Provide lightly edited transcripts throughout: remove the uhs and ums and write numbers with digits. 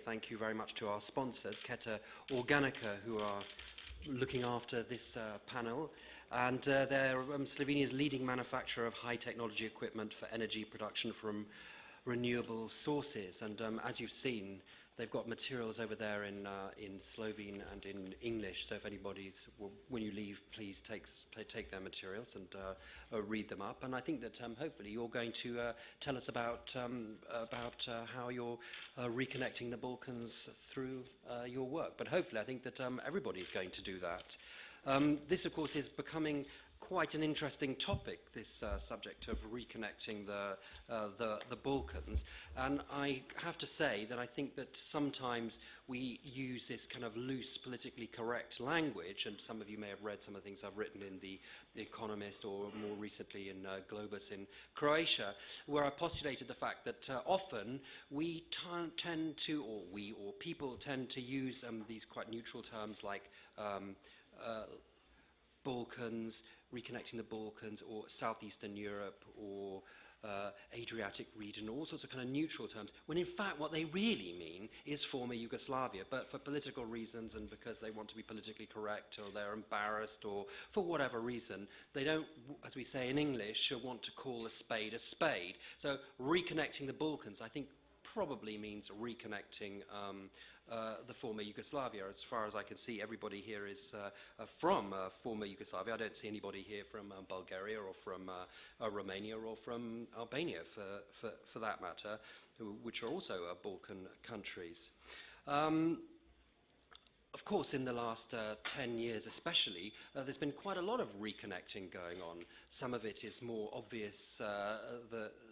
thank you very much to our sponsors, Keta Organica, who are looking after this panel. And they're Slovenia's leading manufacturer of high-technology equipment for energy production from renewable sources. And as you've seen, they've got materials over there in Slovene and in English. So if anybody's, when you leave, please take their materials and read them up. And I think that hopefully you're going to tell us about how you're reconnecting the Balkans through your work. But hopefully I think that everybody's going to do that. This, of course, is becoming quite an interesting topic, this subject of reconnecting the Balkans. And I have to say that I think that sometimes we use this kind of loose, politically correct language, and some of you may have read some of the things I've written in The Economist or more recently in Globus in Croatia, where I postulated the fact that often we tend to, or people tend to use these quite neutral terms like Balkans, reconnecting the Balkans, or Southeastern Europe, or Adriatic region, all sorts of kind of neutral terms, when in fact what they really mean is former Yugoslavia, but for political reasons and because they want to be politically correct or they're embarrassed or for whatever reason, they don't, as we say in English, want to call a spade a spade. So reconnecting the Balkans, I think, probably means reconnecting the former Yugoslavia. As far as I can see, everybody here is from former Yugoslavia. I don't see anybody here from Bulgaria or from Romania or from Albania, for that matter, which are also Balkan countries. Of course, in the last 10 years especially, there's been quite a lot of reconnecting going on. Some of it is more obvious,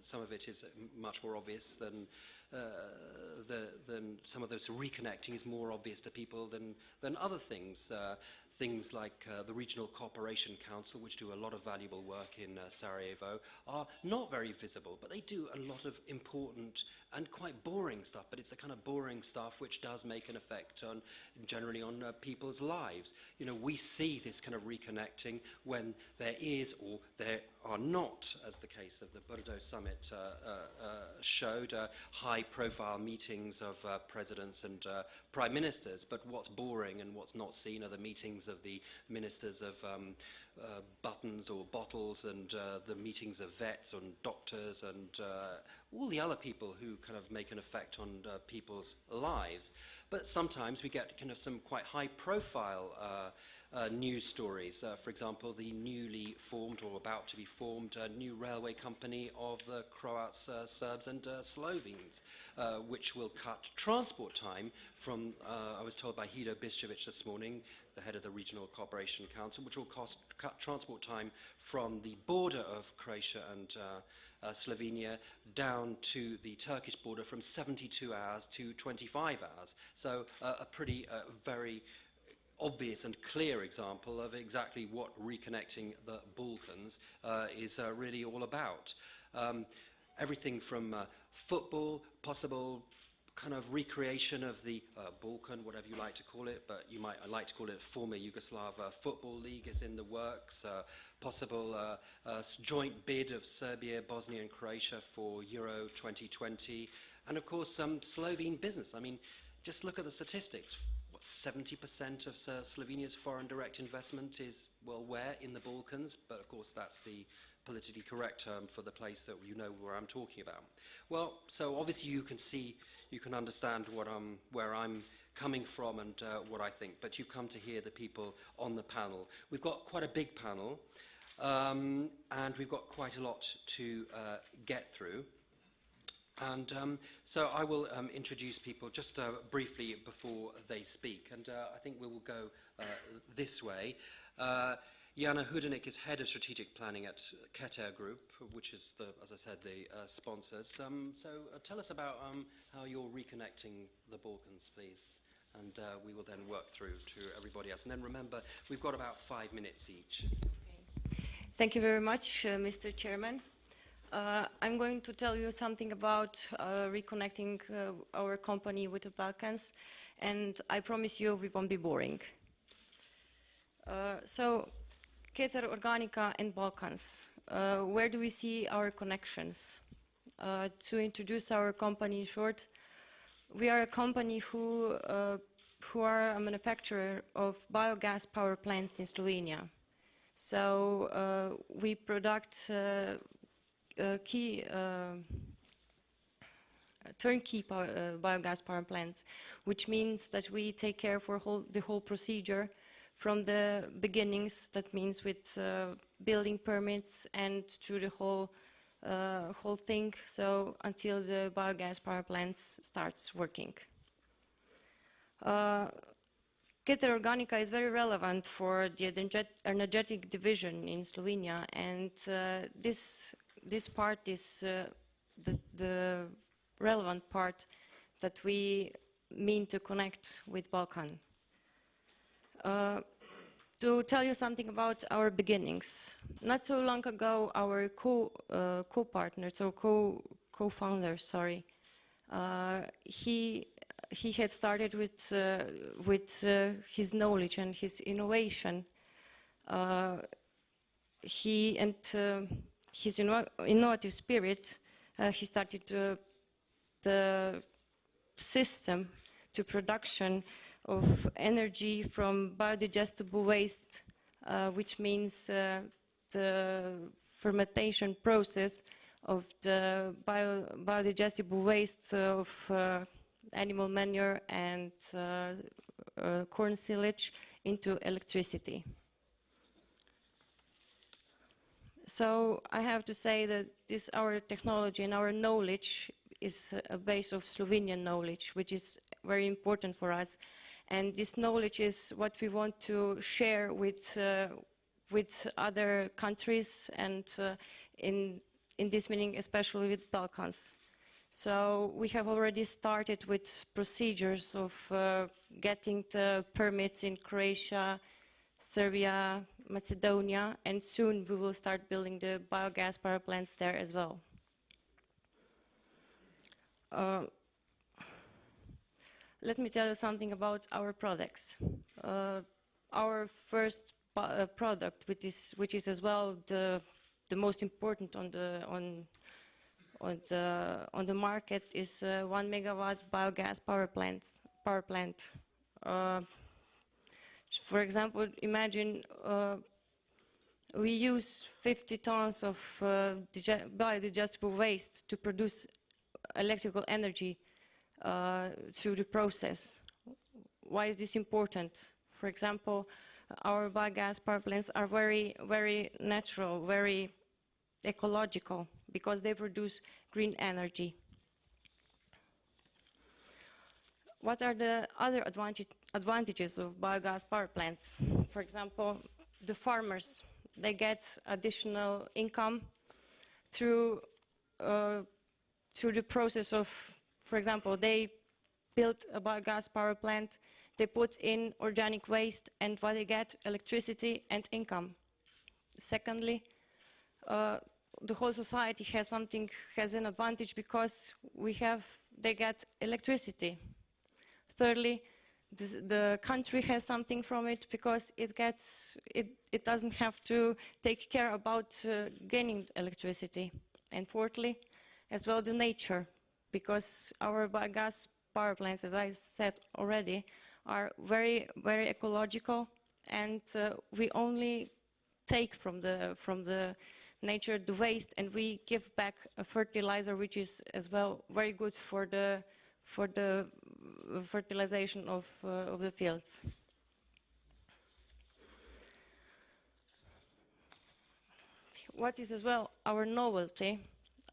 some of it is much more obvious than some of those reconnecting is more obvious to people than other things. Things like the Regional Cooperation Council, which do a lot of valuable work in Sarajevo, are not very visible, but they do a lot of important and quite boring stuff, but it's the kind of boring stuff which does make an effect on, generally on people's lives. You know, we see this kind of reconnecting when there is or there are not, as the case of the Brdo summit showed, high-profile meetings of presidents and prime ministers, but what's boring and what's not seen are the meetings of the ministers of buttons or bottles and the meetings of vets and doctors and all the other people who kind of make an effect on people's lives. But sometimes we get kind of some quite high-profile news stories. For example, the newly formed or about to be formed new railway company of the Croats, Serbs and Slovenes, which will cut transport time from, I was told by Hido Biščević this morning, the head of the Regional Cooperation Council, which will cut transport time from the border of Croatia and Slovenia down to the Turkish border from 72 hours to 25 hours. So a pretty, very obvious and clear example of exactly what reconnecting the Balkans is really all about. Everything from football, possible kind of recreation of the Balkan, whatever you like to call it, but you might like to call it former Yugoslav Football League is in the works, possible joint bid of Serbia, Bosnia and Croatia for Euro 2020, and of course some Slovene business. I mean, just look at the statistics. What, 70% of Slovenia's foreign direct investment is, well, where? In the Balkans, but of course that's the politically correct term for the place that you know where I'm talking about. Well, so obviously you can see, you can understand where I'm coming from and what I think, but you've come to hear the people on the panel. We've got quite a big panel, and we've got quite a lot to get through. And so I will introduce people just briefly before they speak, and I think we will go this way. Jana Hudenik is head of strategic planning at Keta Group, which is, as I said, the sponsors. So tell us about how you're reconnecting the Balkans, please, and we will then work through to everybody else. And then remember, we've got about 5 minutes each. Okay. Thank you very much, Mr. Chairman. I'm going to tell you something about reconnecting our company with the Balkans, and I promise you we won't be boring. So, Keta Organica and Balkans, where do we see our connections? To introduce our company in short, We are a company who are a manufacturer of biogas power plants in Slovenia. So we product turnkey biogas power plants, which means that we take care for the whole procedure from the beginnings. That means with building permits and through the whole thing, so until the biogas power plants starts working. Keta Organica is very relevant for the energetic division in Slovenia, and this part is the relevant part that we mean to connect with Balkan. To tell you something about our beginnings, not so long ago, our co-partner, so co-founder, sorry, he had started with his knowledge and his innovation. He and his innovative spirit, he started the system to production of energy from biodigestible waste, which means the fermentation process of the biodigestible waste of animal manure and corn silage into electricity. So I have to say that our technology and our knowledge is a base of Slovenian knowledge, which is very important for us. And this knowledge is what we want to share with other countries, and in this meaning especially with Balkans. So we have already started with procedures of getting the permits in Croatia, Serbia, Macedonia, and soon we will start building the biogas power plants there as well. Let me tell you something about our products. Our first product, which is as well the most important on the market, is 1 megawatt biogas power plant. For example, imagine we use 50 tons of biodigestible waste to produce electrical energy through the process. Why is this important? For example, our biogas power plants are very, very natural, very ecological, because they produce green energy. What are the other advantages of biogas power plants? For example, the farmers, they get additional income through the process of, for example, they build a biogas power plant, they put in organic waste, and what they get, electricity and income. Secondly, the whole society has an advantage because they get electricity. Thirdly, the country has something from it because it doesn't have to take care about gaining electricity. And fourthly, as well, the nature, because our biogas power plants, as I said already, are very, very ecological, and we only take from the nature the waste, and we give back a fertilizer, which is as well very good for the fertilization of the fields. What is as well our novelty?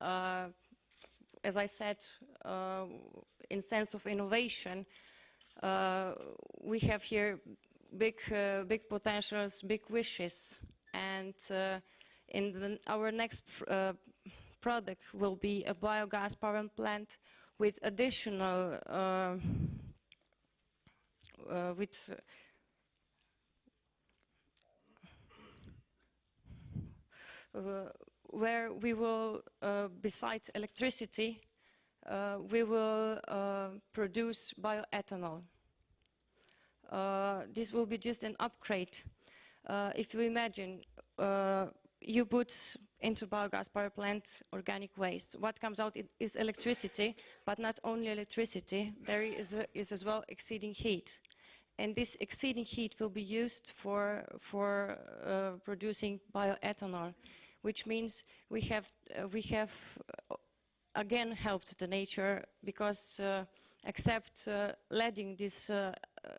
As I said, in sense of innovation, we have here big potentials, big wishes, and our next product will be a biogas power plant with additional where we will, besides electricity, we will produce bioethanol. This will be just an upgrade. If you imagine, you put into biogas power plant organic waste. What comes out is electricity, but not only electricity, there is as well exceeding heat. And this exceeding heat will be used for producing bioethanol, which means we have again helped the nature, because except letting this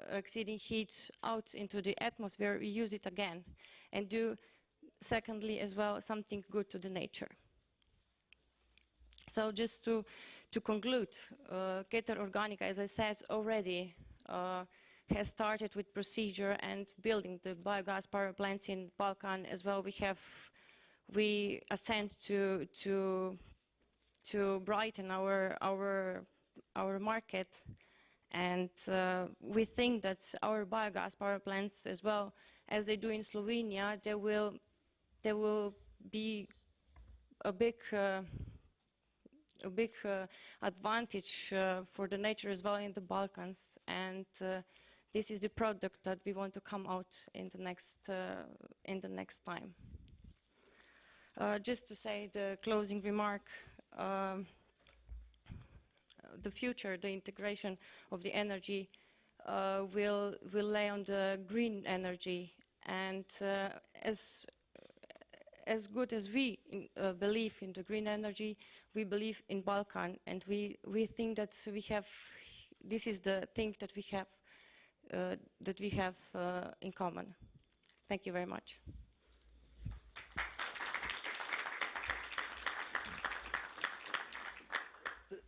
exceeding heat out into the atmosphere, we use it again and do, secondly, as well, something good to the nature. So just to conclude, Keter Organica, as I said already, has started with procedure and building the biogas power plants in Balkan as well. We ascend to brighten our market, and we think that our biogas power plants, as well as they do in Slovenia, there will be a big advantage for the nature as well in the Balkans, and this is the product that we want to come out in the next time. Just to say the closing remark, the future, the integration of the energy will lay on the green energy, and as good as we believe in the green energy, we believe in Balkan, and we think that this is the thing that we have in common. Thank you very much.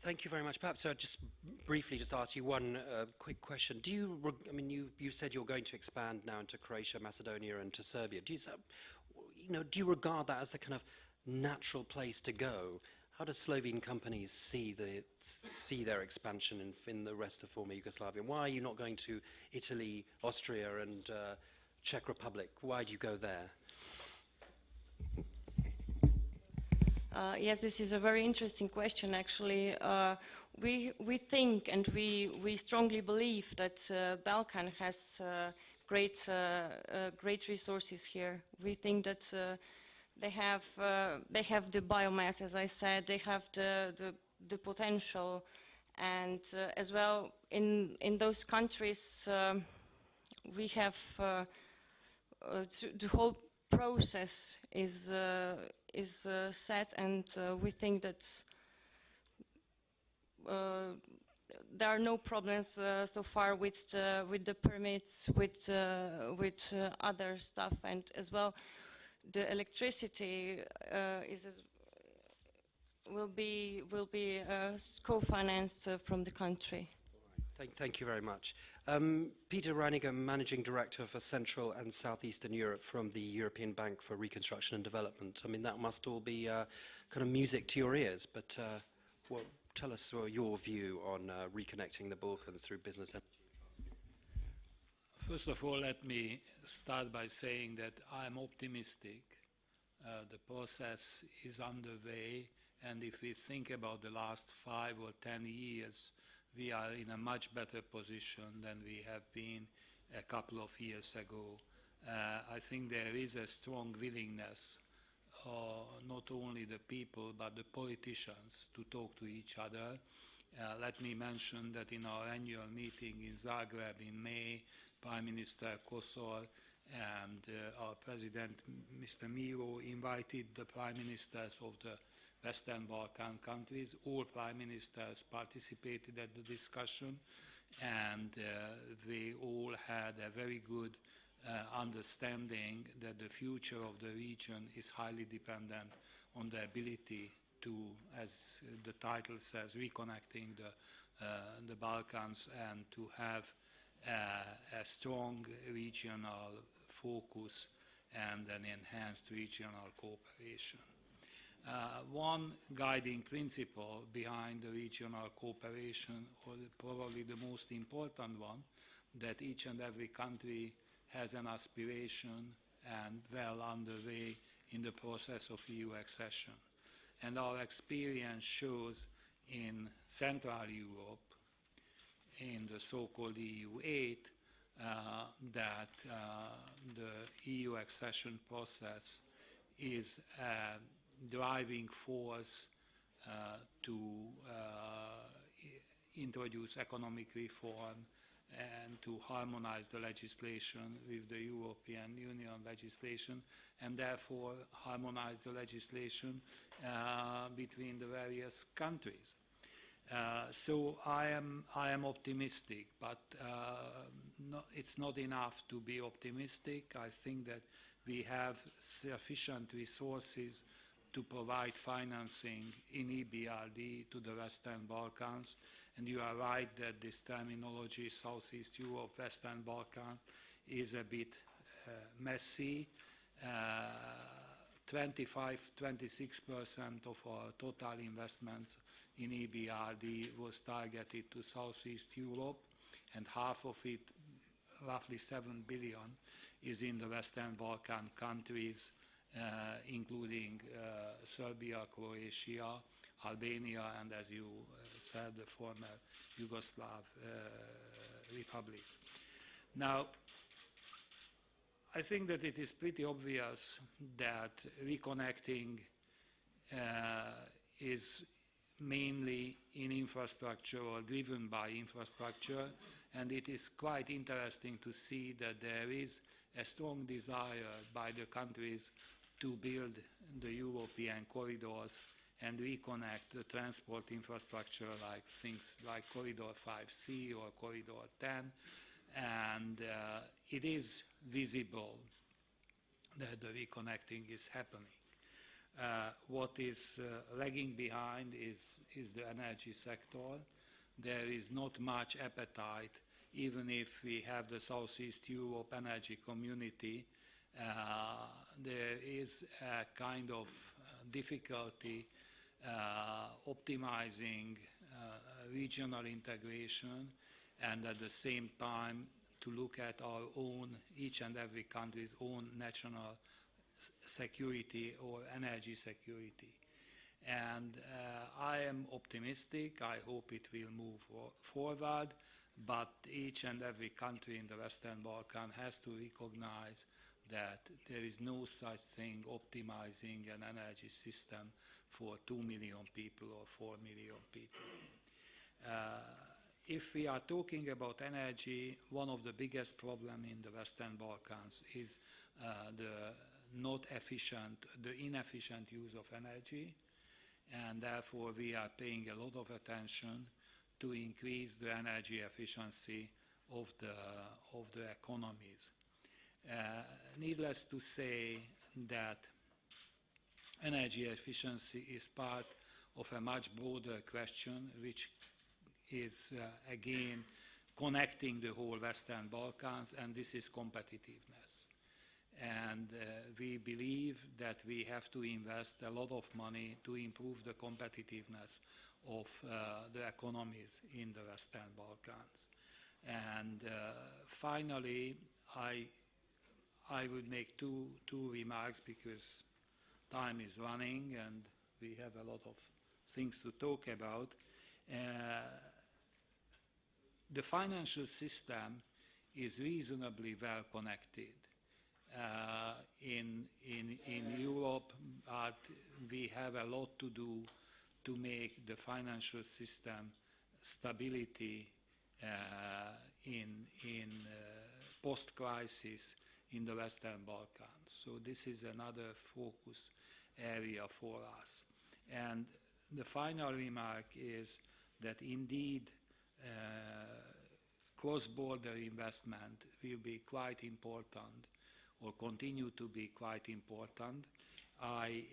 Thank you very much. Perhaps I'll just briefly just ask you one quick question. Do you, I mean, you said you're going to expand now into Croatia, Macedonia, and to Serbia. Do you regard that as the kind of natural place to go? How do Slovene companies see their expansion in the rest of former Yugoslavia? Why are you not going to Italy, Austria, and Czech Republic? Why do you go there? Yes, this is a very interesting question, actually. We think and we strongly believe that Balkan has great resources here. We think that they have the biomass, as I said, they have the potential, and as well in those countries we have the whole process is set, and we think that there are no problems so far with the permits, with other stuff, and as well the electricity will be co-financed from the country. Thank you very much. Peter Reiniger, Managing Director for Central and Southeastern Europe from the European Bank for Reconstruction and Development. I mean, that must all be kind of music to your ears, but tell us your view on reconnecting the Balkans through business. First of all, let me start by saying that I'm optimistic. The process is underway, and if we think about the last 5 or 10 years, we are in a much better position than we have been a couple of years ago. I think there is a strong willingness, not only the people but the politicians, to talk to each other. Let me mention that in our annual meeting in Zagreb in May, Prime Minister Kosor and our President, Mr. Miro, invited the Prime Ministers of the Western Balkan countries. All Prime Ministers participated at the discussion, and they all had a very good understanding that the future of the region is highly dependent on the ability to, as the title says, reconnecting the Balkans, and to have a strong regional focus and an enhanced regional cooperation. One guiding principle behind the regional cooperation, or probably the most important one, that each and every country has an aspiration and well underway in the process of EU accession. And our experience shows in Central Europe, in the so-called EU8, that the EU accession process is a driving force to introduce economic reform and to harmonize the legislation with the European Union legislation, and therefore harmonize the legislation between the various countries. So I am optimistic, but it's not enough to be optimistic. I think that we have sufficient resources to provide financing in EBRD to the Western Balkans. And you are right that this terminology, Southeast Europe, Western Balkan, is a bit messy. 26% of our total investments in EBRD was targeted to Southeast Europe, and half of it, roughly 7 billion, is in the Western Balkan countries, including Serbia, Croatia, Albania, and as you said, the former Yugoslav republics. Now, I think that it is pretty obvious that reconnecting is mainly in infrastructure or driven by infrastructure, and it is quite interesting to see that there is a strong desire by the countries to build the European corridors and reconnect the transport infrastructure, like things like Corridor 5C or Corridor 10, and it is visible that the reconnecting is happening. What is lagging behind is the energy sector. There is not much appetite, even if we have the Southeast Europe energy community. There is a kind of difficulty optimizing regional integration, and at the same time to look at our own, each and every country's own national security or energy security. And I am optimistic. I hope it will move forward, but each and every country in the Western Balkan has to recognize that there is no such thing optimizing an energy system for 2 million people or 4 million people. If we are talking about energy, one of the biggest problems in the Western Balkans is the inefficient use of energy, and therefore we are paying a lot of attention to increase the energy efficiency of the economies. Needless to say that energy efficiency is part of a much broader question, which is again connecting the whole Western Balkans, and this is competitiveness. And we believe that we have to invest a lot of money to improve the competitiveness of the economies in the Western Balkans. And finally, I would make two remarks because time is running and we have a lot of things to talk about. The financial system is reasonably well connected in Europe, but we have a lot to do to make the financial system stability in post-crisis in the Western Balkans. So this is another focus area for us. And the final remark is that indeed cross-border investment will be quite important or continue to be quite important. I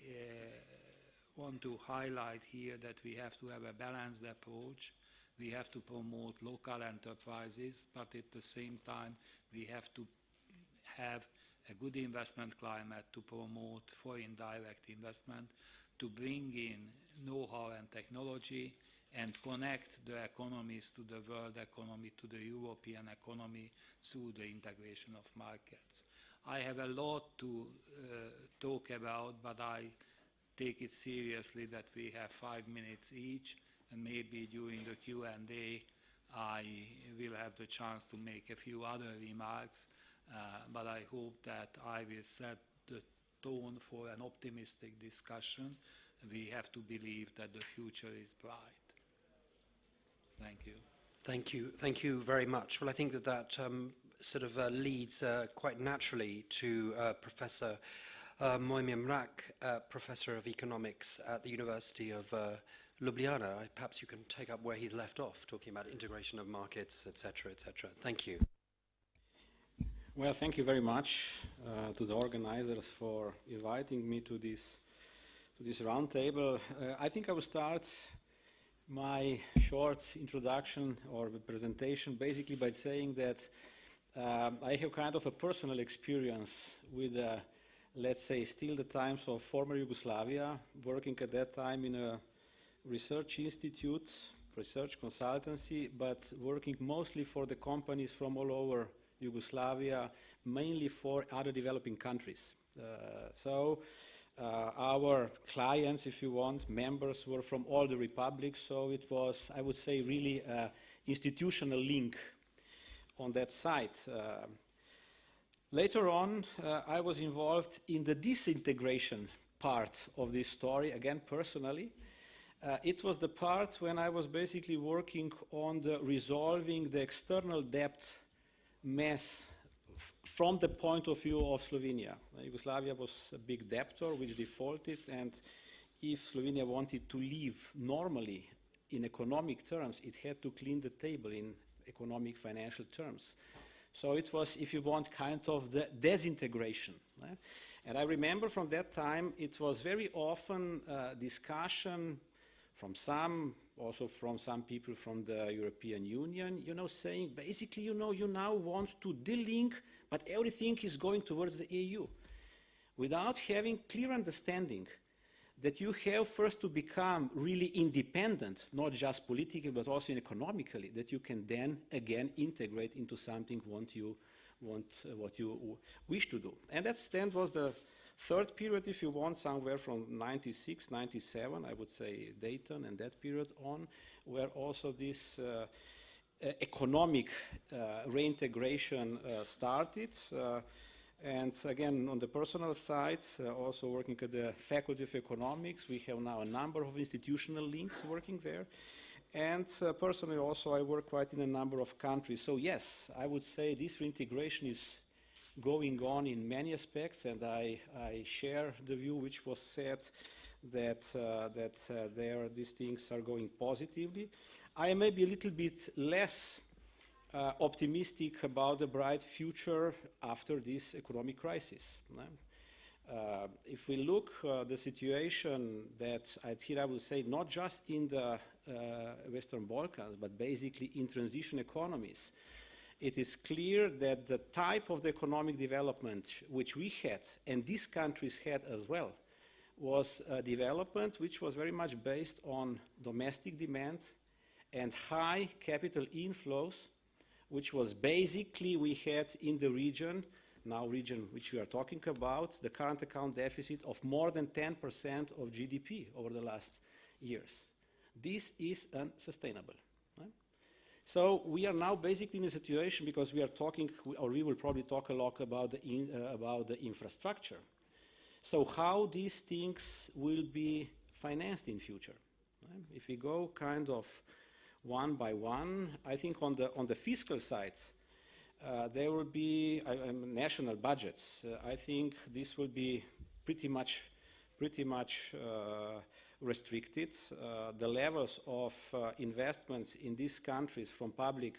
want to highlight here that we have to have a balanced approach. We have to promote local enterprises, but at the same time we have to have a good investment climate to promote foreign direct investment, to bring in know-how and technology and connect the economies to the world economy, to the European economy through the integration of markets. I have a lot to talk about, but I take it seriously that we have 5 minutes each, and maybe during the Q&A I will have the chance to make a few other remarks, but I hope that I will set the tone for an optimistic discussion. We have to believe that the future is bright. Thank you. Thank you very much. Well, I think that sort of leads quite naturally to Professor Moimir Mrak, Professor of Economics at the University of Ljubljana. Perhaps you can take up where he's left off, talking about integration of markets, etc., etc. Thank you. Well, thank you very much to the organizers for inviting me to this roundtable. I think I will start my short introduction or presentation basically by saying that I have kind of a personal experience with, let's say, still the times of former Yugoslavia, working at that time in a research institute, research consultancy, but working mostly for the companies from all over Yugoslavia, mainly for other developing countries. Our clients, if you want, members were from all the republics, so it was, I would say, really an institutional link on that side. Later on, I was involved in the disintegration part of this story, again personally. It was the part when I was basically working on resolving the external debt mess from the point of view of Slovenia. Yugoslavia was a big debtor which defaulted, and if Slovenia wanted to live normally in economic terms, it had to clean the table in economic financial terms. So it was, if you want, kind of the disintegration. And I remember from that time it was very often discussion from some, also from some people from the European Union, saying basically, you now want to de-link, but everything is going towards the EU, without having clear understanding that you have first to become really independent, not just politically, but also economically, that you can then again integrate into something what you wish to do. And that then was the third period, if you want, somewhere from 96, 97, I would say Dayton and that period on, where also this economic reintegration started. And again, on the personal side, also working at the Faculty of Economics, we have now a number of institutional links working there. And personally also, I work quite in a number of countries. So yes, I would say this reintegration is going on in many aspects, and I share the view which was said that these things are going positively. I may be a little bit less optimistic about the bright future after this economic crisis. If we look the situation that I will say not just in the Western Balkans, but basically in transition economies, it is clear that the type of the economic development which we had, and these countries had as well, was a development which was very much based on domestic demand and high capital inflows, which was basically we had in the region, now region which we are talking about, the current account deficit of more than 10% of GDP over the last years. This is unsustainable. Right? So we are now basically in a situation, because we are talking, or we will probably talk a lot about the infrastructure. So how these things will be financed in future? Right? If we go kind of one by one, I think on the fiscal side, there will be national budgets. I think this will be pretty much restricted. The levels of investments in these countries from public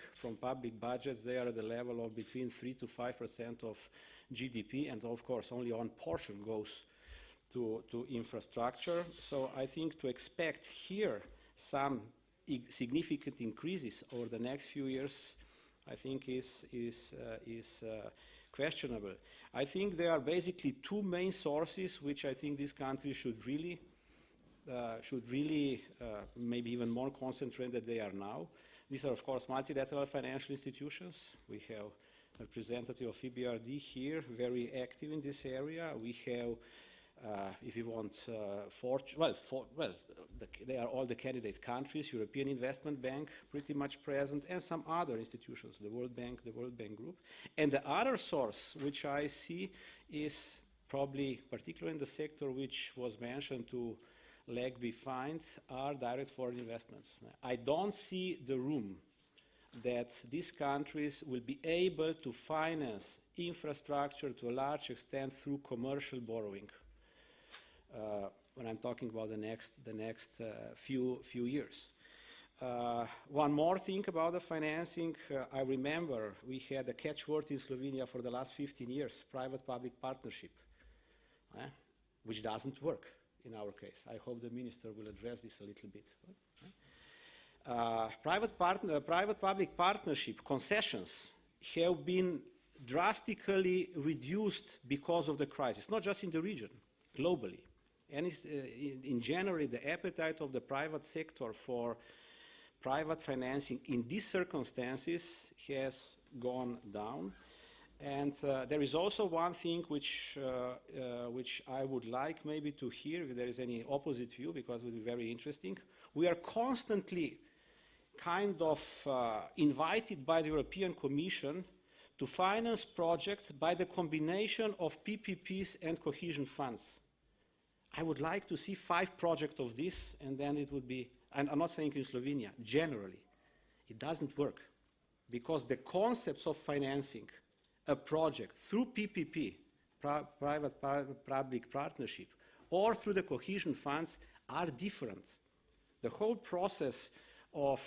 budgets, they are at the level of between 3 to 5% of GDP, and of course only one portion goes to infrastructure. So I think to expect here some significant increases over the next few years, I think is questionable. I think there are basically two main sources which I think these countries should really maybe even more concentrate than they are now. These are, of course, multilateral financial institutions. We have a representative of EBRD here, very active in this area. We have, if you want, they are all the candidate countries, European Investment Bank pretty much present, and some other institutions, the World Bank Group. And the other source, which I see, is probably particularly in the sector which was mentioned to lag behind, are direct foreign investments. I don't see the room that these countries will be able to finance infrastructure to a large extent through commercial borrowing. When I'm talking about the next few years. One more thing about the financing. I remember we had a catchword in Slovenia for the last 15 years, private-public partnership, which doesn't work in our case. I hope the minister will address this a little bit. Private-public partnership concessions have been drastically reduced because of the crisis, not just in the region, globally. And in general, the appetite of the private sector for private financing in these circumstances has gone down. And there is also one thing which I would like maybe to hear, if there is any opposite view, because it will be very interesting. We are constantly kind of invited by the European Commission to finance projects by the combination of PPPs and cohesion funds. I would like to see 5 projects of this, and then it would be, and I'm not saying in Slovenia, generally, it doesn't work. Because the concepts of financing a project through PPP, private-public partnership, or through the cohesion funds are different. The whole process of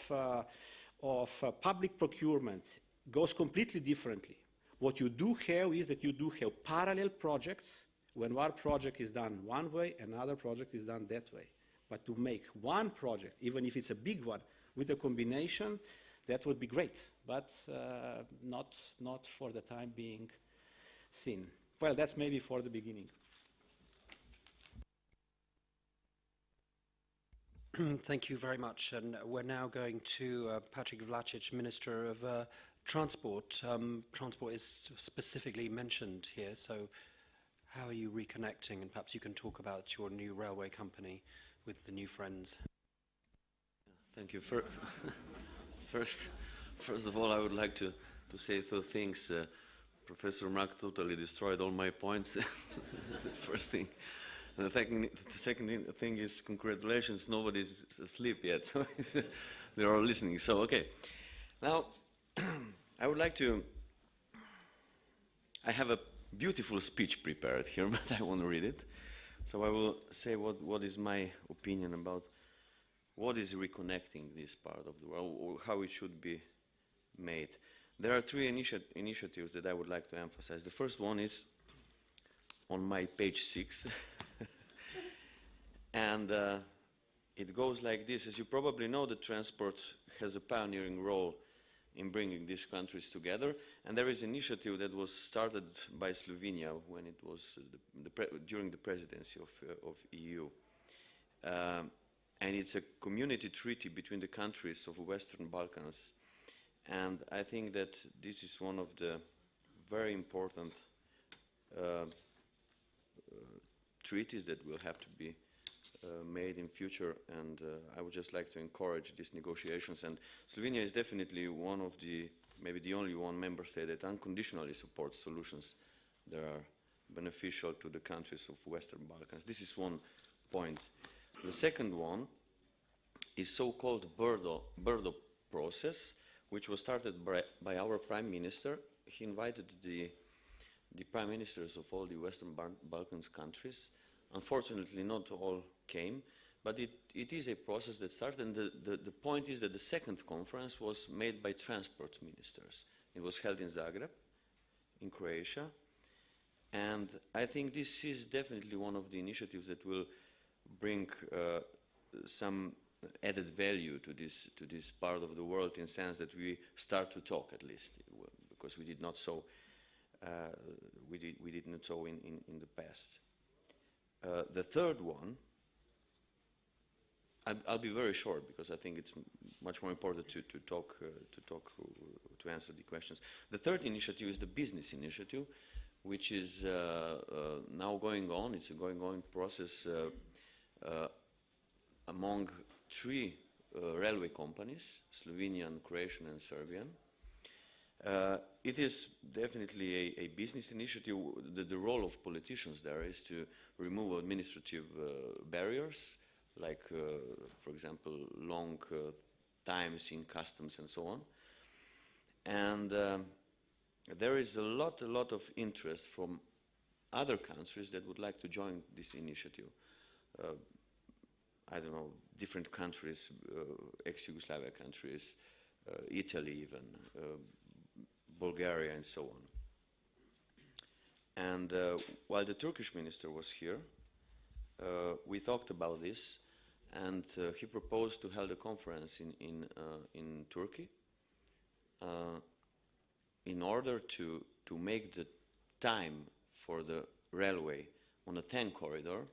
public procurement goes completely differently. What you do have is that you do have parallel projects. When one project is done one way, another project is done that way. But to make one project, even if it's a big one, with a combination, that would be great, but not for the time being seen. Well, that's maybe for the beginning. Thank you very much. And we're now going to Patrick Vlačić, Minister of Transport. Transport is specifically mentioned here, so how are you reconnecting? And perhaps you can talk about your new railway company with the new friends. Thank you. First of all, I would like to say 2 things. Professor Mark totally destroyed all my points. That's the first thing. And the second thing is congratulations, nobody's asleep yet, so they're all listening. So, okay. Now, I would like to, I have a beautiful speech prepared here, but I won't read it. So I will say what is my opinion about what is reconnecting this part of the world, or how it should be made. There are 3 initiatives that I would like to emphasize. The first one is on my page 6. And it goes like this. As you probably know, the transport has a pioneering role in bringing these countries together. And there is an initiative that was started by Slovenia when it was during the presidency of EU. And it's a community treaty between the countries of the Western Balkans. And I think that this is one of the very important treaties that will have to be made in future, and I would just like to encourage these negotiations. And Slovenia is definitely one of the, maybe the only one member state that unconditionally supports solutions that are beneficial to the countries of Western Balkans. This is one point. The second one is so-called Brdo process, which was started by our Prime Minister. He invited the Prime Ministers of all the Western Balkans countries. Unfortunately, not all came, but it is a process that started, and the point is that the second conference was made by transport ministers. It was held in Zagreb, in Croatia, and I think this is definitely one of the initiatives that will bring some added value to this part of the world, in the sense that we start to talk, at least, because we did not so we did not so in the past. The third one, I'll be very short because I think it's much more important to answer the questions. The third initiative is the business initiative, which is now going on. It's a going-on process among 3 railway companies, Slovenian, Croatian, and Serbian. It is definitely a business initiative. The role of politicians there is to remove administrative barriers, like, for example, long times in customs and so on. And there is a lot of interest from other countries that would like to join this initiative. I don't know, different countries, ex-Yugoslavia countries, Italy even, Bulgaria and so on. And while the Turkish minister was here, we talked about this, and he proposed to hold a conference in Turkey in order to make the time for the railway on a TEN corridor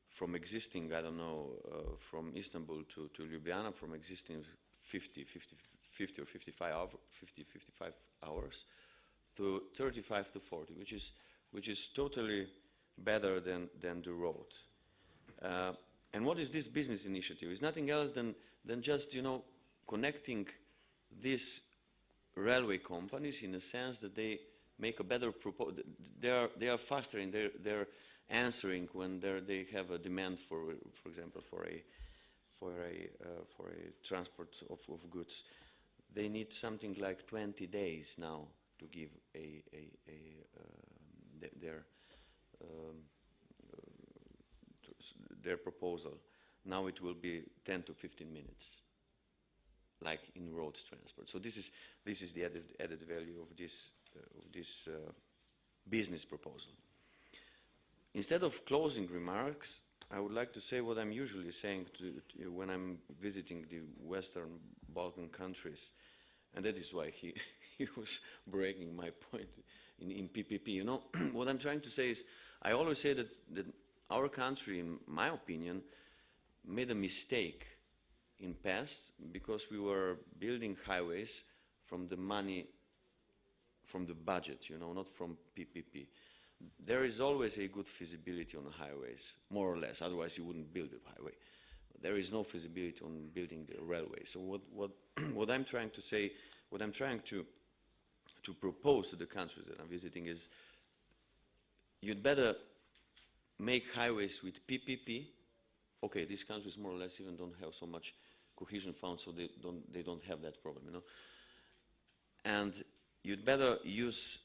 from existing, I don't know, from Istanbul to Ljubljana, from existing 50 or 55 hours to 35 to 40, which is totally better than the road. And what is this business initiative? It's nothing else than just, you know, connecting these railway companies in a sense that they make a better proposal. They are faster in their answering when they have a demand for example, for a transport of goods. They need something like 20 days now to give their proposal. Now it will be 10 to 15 minutes, like in road transport. So this is the added value of this business proposal. Instead of closing remarks, I would like to say what I'm usually saying to when I'm visiting the Western Balkan countries, and that is why he was breaking my point in PPP. You know, what I'm trying to say is, I always say that our country, in my opinion, made a mistake in past because we were building highways from the money, from the budget, you know, not from PPP. There is always a good feasibility on the highways, more or less, otherwise you wouldn't build a highway. There is no feasibility on building the railway. So what I'm trying to say, what I'm trying to propose to the countries that I'm visiting is, you'd better make highways with PPP. Okay, these countries more or less even don't have so much cohesion funds, so they don't have that problem, you know. And you'd better use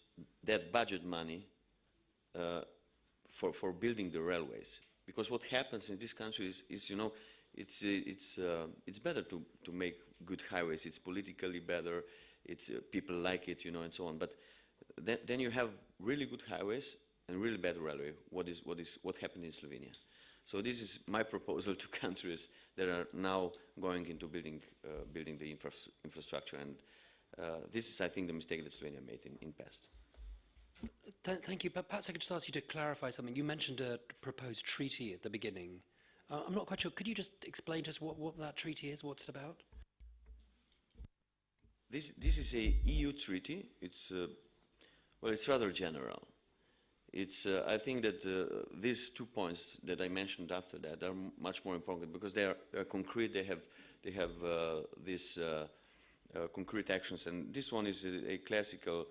that budget money for building the railways, because what happens in this country is you know, it's better to make good highways. It's politically better. It's people like it, you know, and so on. But then you have really good highways and really bad railway. What happened in Slovenia? So this is my proposal to countries that are now going into building the infrastructure, and this is, I think, the mistake that Slovenia made in past. Thank you. But perhaps I could just ask you to clarify something. You mentioned a proposed treaty at the beginning. I'm not quite sure. Could you just explain to us what that treaty is, what's it about? This is a EU treaty. It's well, it's rather general. It's I think that these 2 points that I mentioned after that are much more important because they are concrete. They have these concrete actions, and this one is a classical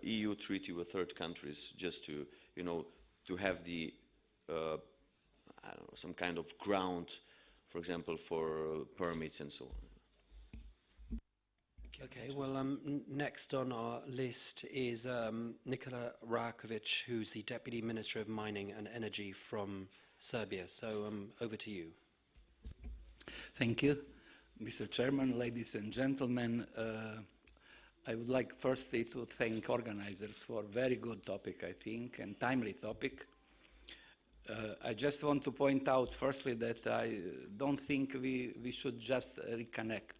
EU treaty with third countries, just to, you know, to have the I don't know, some kind of ground, for example, for permits and so on. Okay, well, next on our list is Nikola Rakovic, who's the Deputy Minister of Mining and Energy from Serbia. So over to you. Thank you, Mr. Chairman, ladies and gentlemen. I would like firstly to thank organizers for a very good topic, I think, and timely topic. I just want to point out firstly that I don't think we should just reconnect.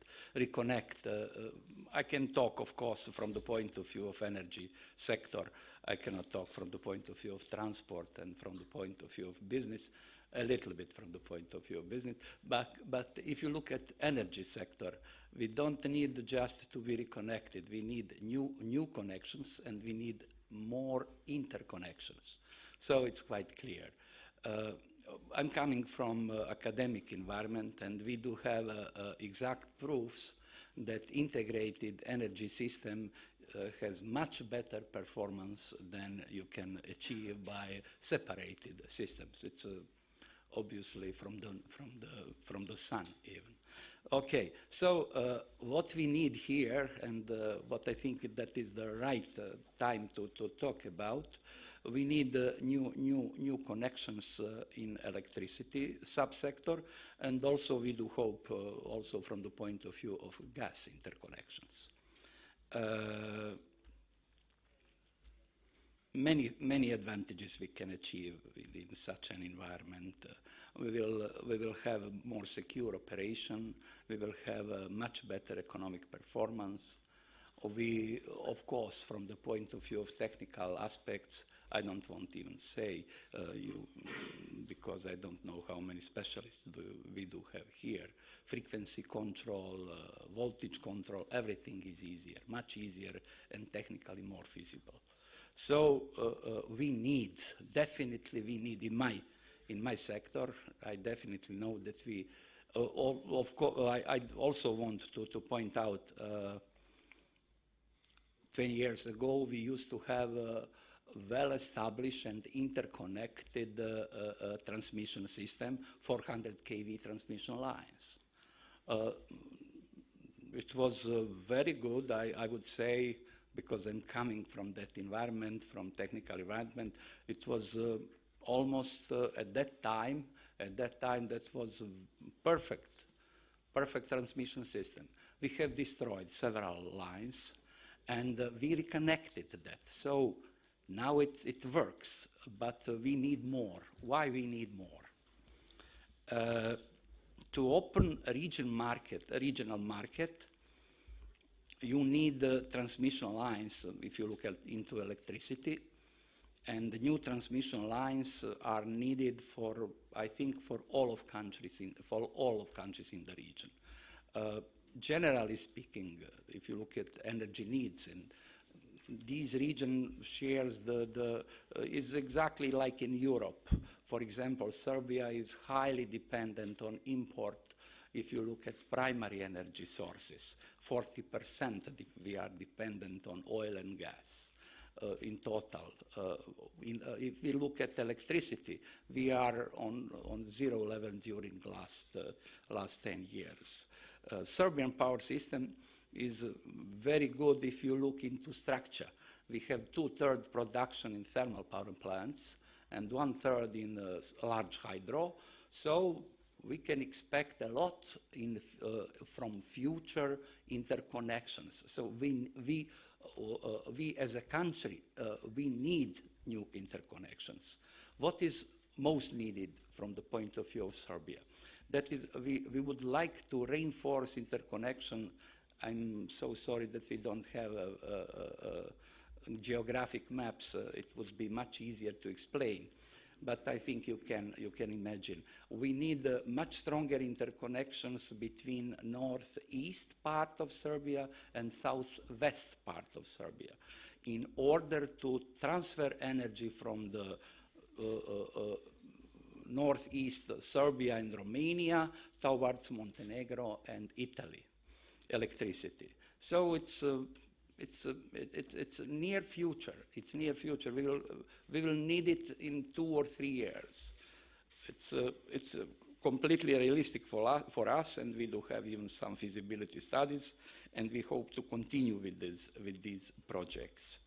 I can talk, of course, from the point of view of energy sector. I cannot talk from the point of view of transport and from the point of view of business, a little bit from the point of view of business. But if you look at energy sector, we don't need just to be reconnected. We need new connections, and we need more interconnections. So it's quite clear. I'm coming from academic environment, and we do have exact proofs that integrated energy system has much better performance than you can achieve by separated systems. It's obviously from the sun even. Okay, so what we need here, and what I think that is the right time to talk about, we need new connections in electricity subsector, and also we do hope also from the point of view of gas interconnections. Many advantages we can achieve in such an environment. We will have more secure operation. We will have a much better economic performance. We, of course, from the point of view of technical aspects, I don't want to even say because I don't know how many specialists we do have here. Frequency control, voltage control, everything is easier, much easier, and technically more feasible. So definitely we need in my sector, I definitely know that we, of course, I also want to point out 20 years ago we used to have a well-established and interconnected transmission system, 400 kV transmission lines. It was very good, I would say, because I'm coming from that environment, from technical environment. It was almost at that time that was perfect transmission system. We have destroyed several lines, and we reconnected that. So now it works, but we need more. Why we need more? To open a regional market, you need transmission lines if you look into electricity, and the new transmission lines are needed for, I think, for all of countries in the region. Generally speaking, if you look at energy needs, and this region shares is exactly like in Europe. For example, Serbia is highly dependent on import. If you look at primary energy sources, 40% we are dependent on oil and gas in total. If we look at electricity, we are on zero level during last 10 years. Serbian power system is very good if you look into structure. We have 2/3 production in thermal power plants and 1/3 in large hydro. So we can expect a lot from future interconnections. So we as a country, we need new interconnections. What is most needed from the point of view of Serbia? That is, we would like to reinforce interconnection. I'm so sorry that we don't have geographic maps. It would be much easier to explain. But I think you can imagine. We need much stronger interconnections between northeast part of Serbia and southwest part of Serbia in order to transfer energy from the northeast Serbia and Romania towards Montenegro and Italy, electricity. So it's near future. It's near future. We will need it in 2 or 3 years. It's completely realistic for us, and we do have even some feasibility studies, and we hope to continue with these projects.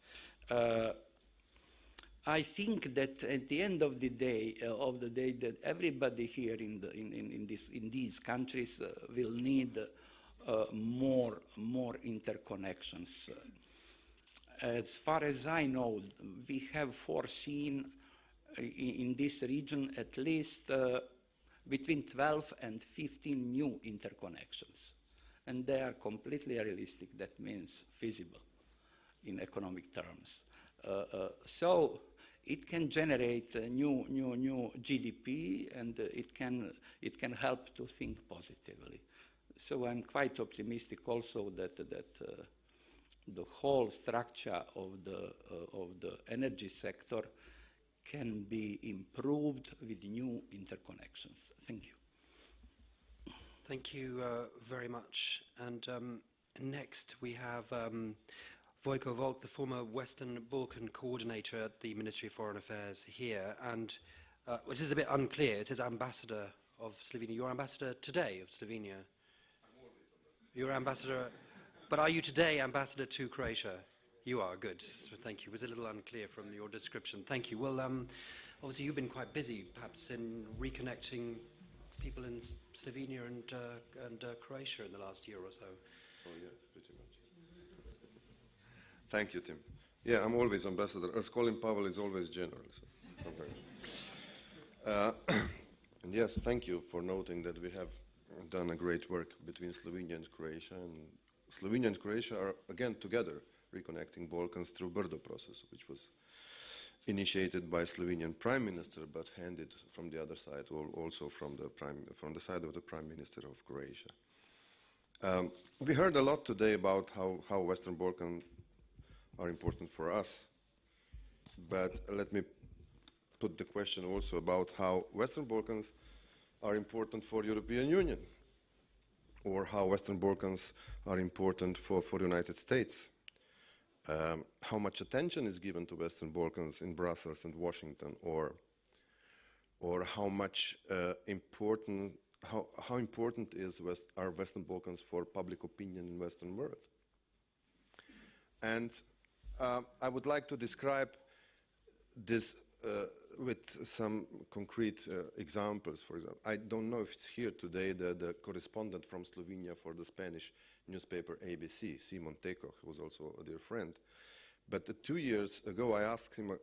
I think that at the end of the day, that everybody here in these countries will need more interconnections. As far as I know, we have foreseen in this region at least between 12 and 15 new interconnections, and they are completely realistic. That means feasible in economic terms. So it can generate new GDP, and it can help to think positively. So I'm quite optimistic also that the whole structure of the energy sector can be improved with new interconnections. Thank you. Thank you very much. And next we have Vojko Volk, the former Western Balkan coordinator at the Ministry of Foreign Affairs here, and which is a bit unclear. It says ambassador of Slovenia. You're ambassador today of Slovenia. You're ambassador, but are you today ambassador to Croatia? You are, good. So thank you. It was a little unclear from your description. Thank you. Well, obviously you've been quite busy, perhaps, in reconnecting people in Slovenia and Croatia in the last year or so. Oh, yeah, pretty much. Thank you, Tim. Yeah, I'm always ambassador. As Colin Powell is always general. So sometimes. And yes, thank you for noting that we have done a great work between Slovenia and Croatia. And Slovenia and Croatia are, again, together, reconnecting Balkans through Brdo process, which was initiated by Slovenian Prime Minister, but handed from the other side, also from the side of the Prime Minister of Croatia. We heard a lot today about how Western Balkans are important for us, but let me put the question also about how Western Balkans are important for European Union, or how Western Balkans are important for the United States. How much attention is given to Western Balkans in Brussels and Washington, or how much how important are Western Balkans for public opinion in Western world? And I would like to describe this with some concrete examples. For example, I don't know if it's here today, the correspondent from Slovenia for the Spanish newspaper ABC, Simon Tekoh, who was also a dear friend. But 2 years ago, I asked him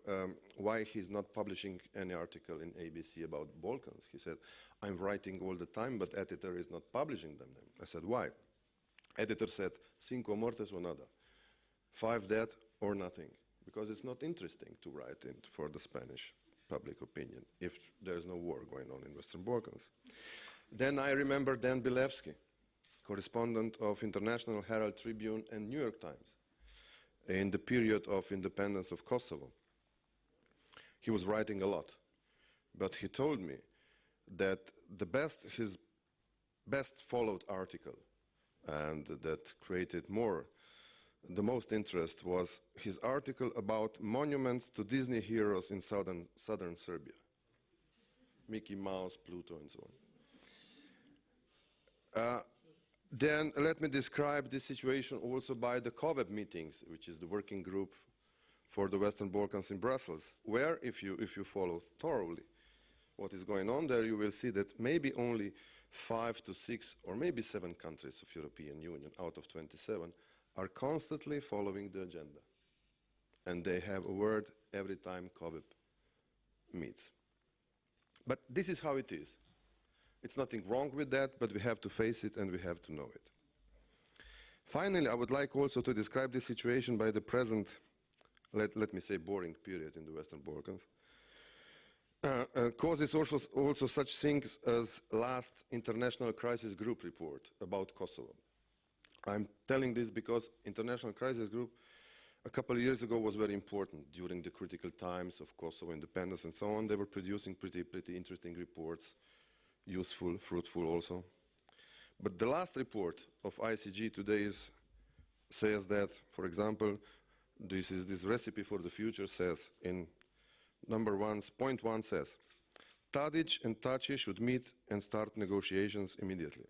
why he's not publishing any article in ABC about Balkans. He said, I'm writing all the time, but editor is not publishing them. I said, why? Editor said, cinco muertes o nada. 5 dead or nothing. Because it's not interesting to write for the Spanish public opinion if there's no war going on in Western Balkans. Then I remember Dan Bilevsky, correspondent of International Herald Tribune and New York Times in the period of independence of Kosovo. He was writing a lot, but he told me that his best followed article and that created the most interest was his article about monuments to Disney heroes in southern Serbia. Mickey Mouse, Pluto, and so on. Then let me describe this situation also by the COVEB meetings, which is the working group for the Western Balkans in Brussels, where if you follow thoroughly what is going on there, you will see that maybe only 5 to 6 or maybe 7 countries of European Union out of 27 are constantly following the agenda. And they have a word every time COVEB meets. But this is how it is. It's nothing wrong with that, but we have to face it and we have to know it. Finally, I would like also to describe the situation by the present, let me say, boring period in the Western Balkans. Causes also such things as last International Crisis Group report about Kosovo. I'm telling this because International Crisis Group a couple of years ago was very important during the critical times of Kosovo independence and so on. They were producing pretty interesting reports, useful, fruitful also. But the last report of ICG today says that, for example, this recipe for the future says in point 1 says, Tadic and Taci should meet and start negotiations immediately.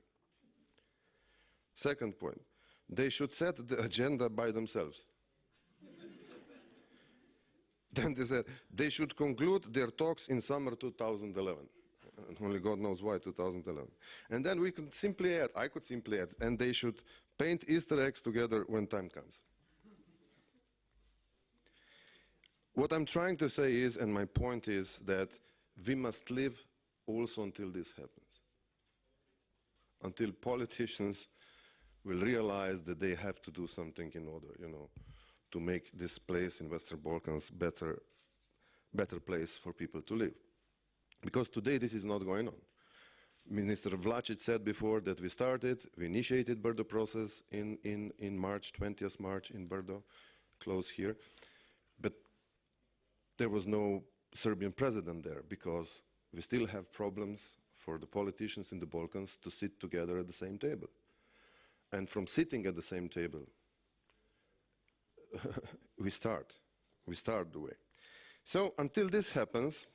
Second point, they should set the agenda by themselves. Then they said, they should conclude their talks in summer 2011. And only God knows why 2011. And then we could simply add, I could simply add, and they should paint Easter eggs together when time comes. What I'm trying to say is, and my point is, that we must live also until this happens. Until politicians will realize that they have to do something in order, to make this place in Western Balkans better place for people to live. Because today this is not going on. Minister Vlačić said before that we initiated Brdo process in March, 20th March in Brdo, close here. But there was no Serbian president there because we still have problems for the politicians in the Balkans to sit together at the same table. And from sitting at the same table, we start the way. So until this happens,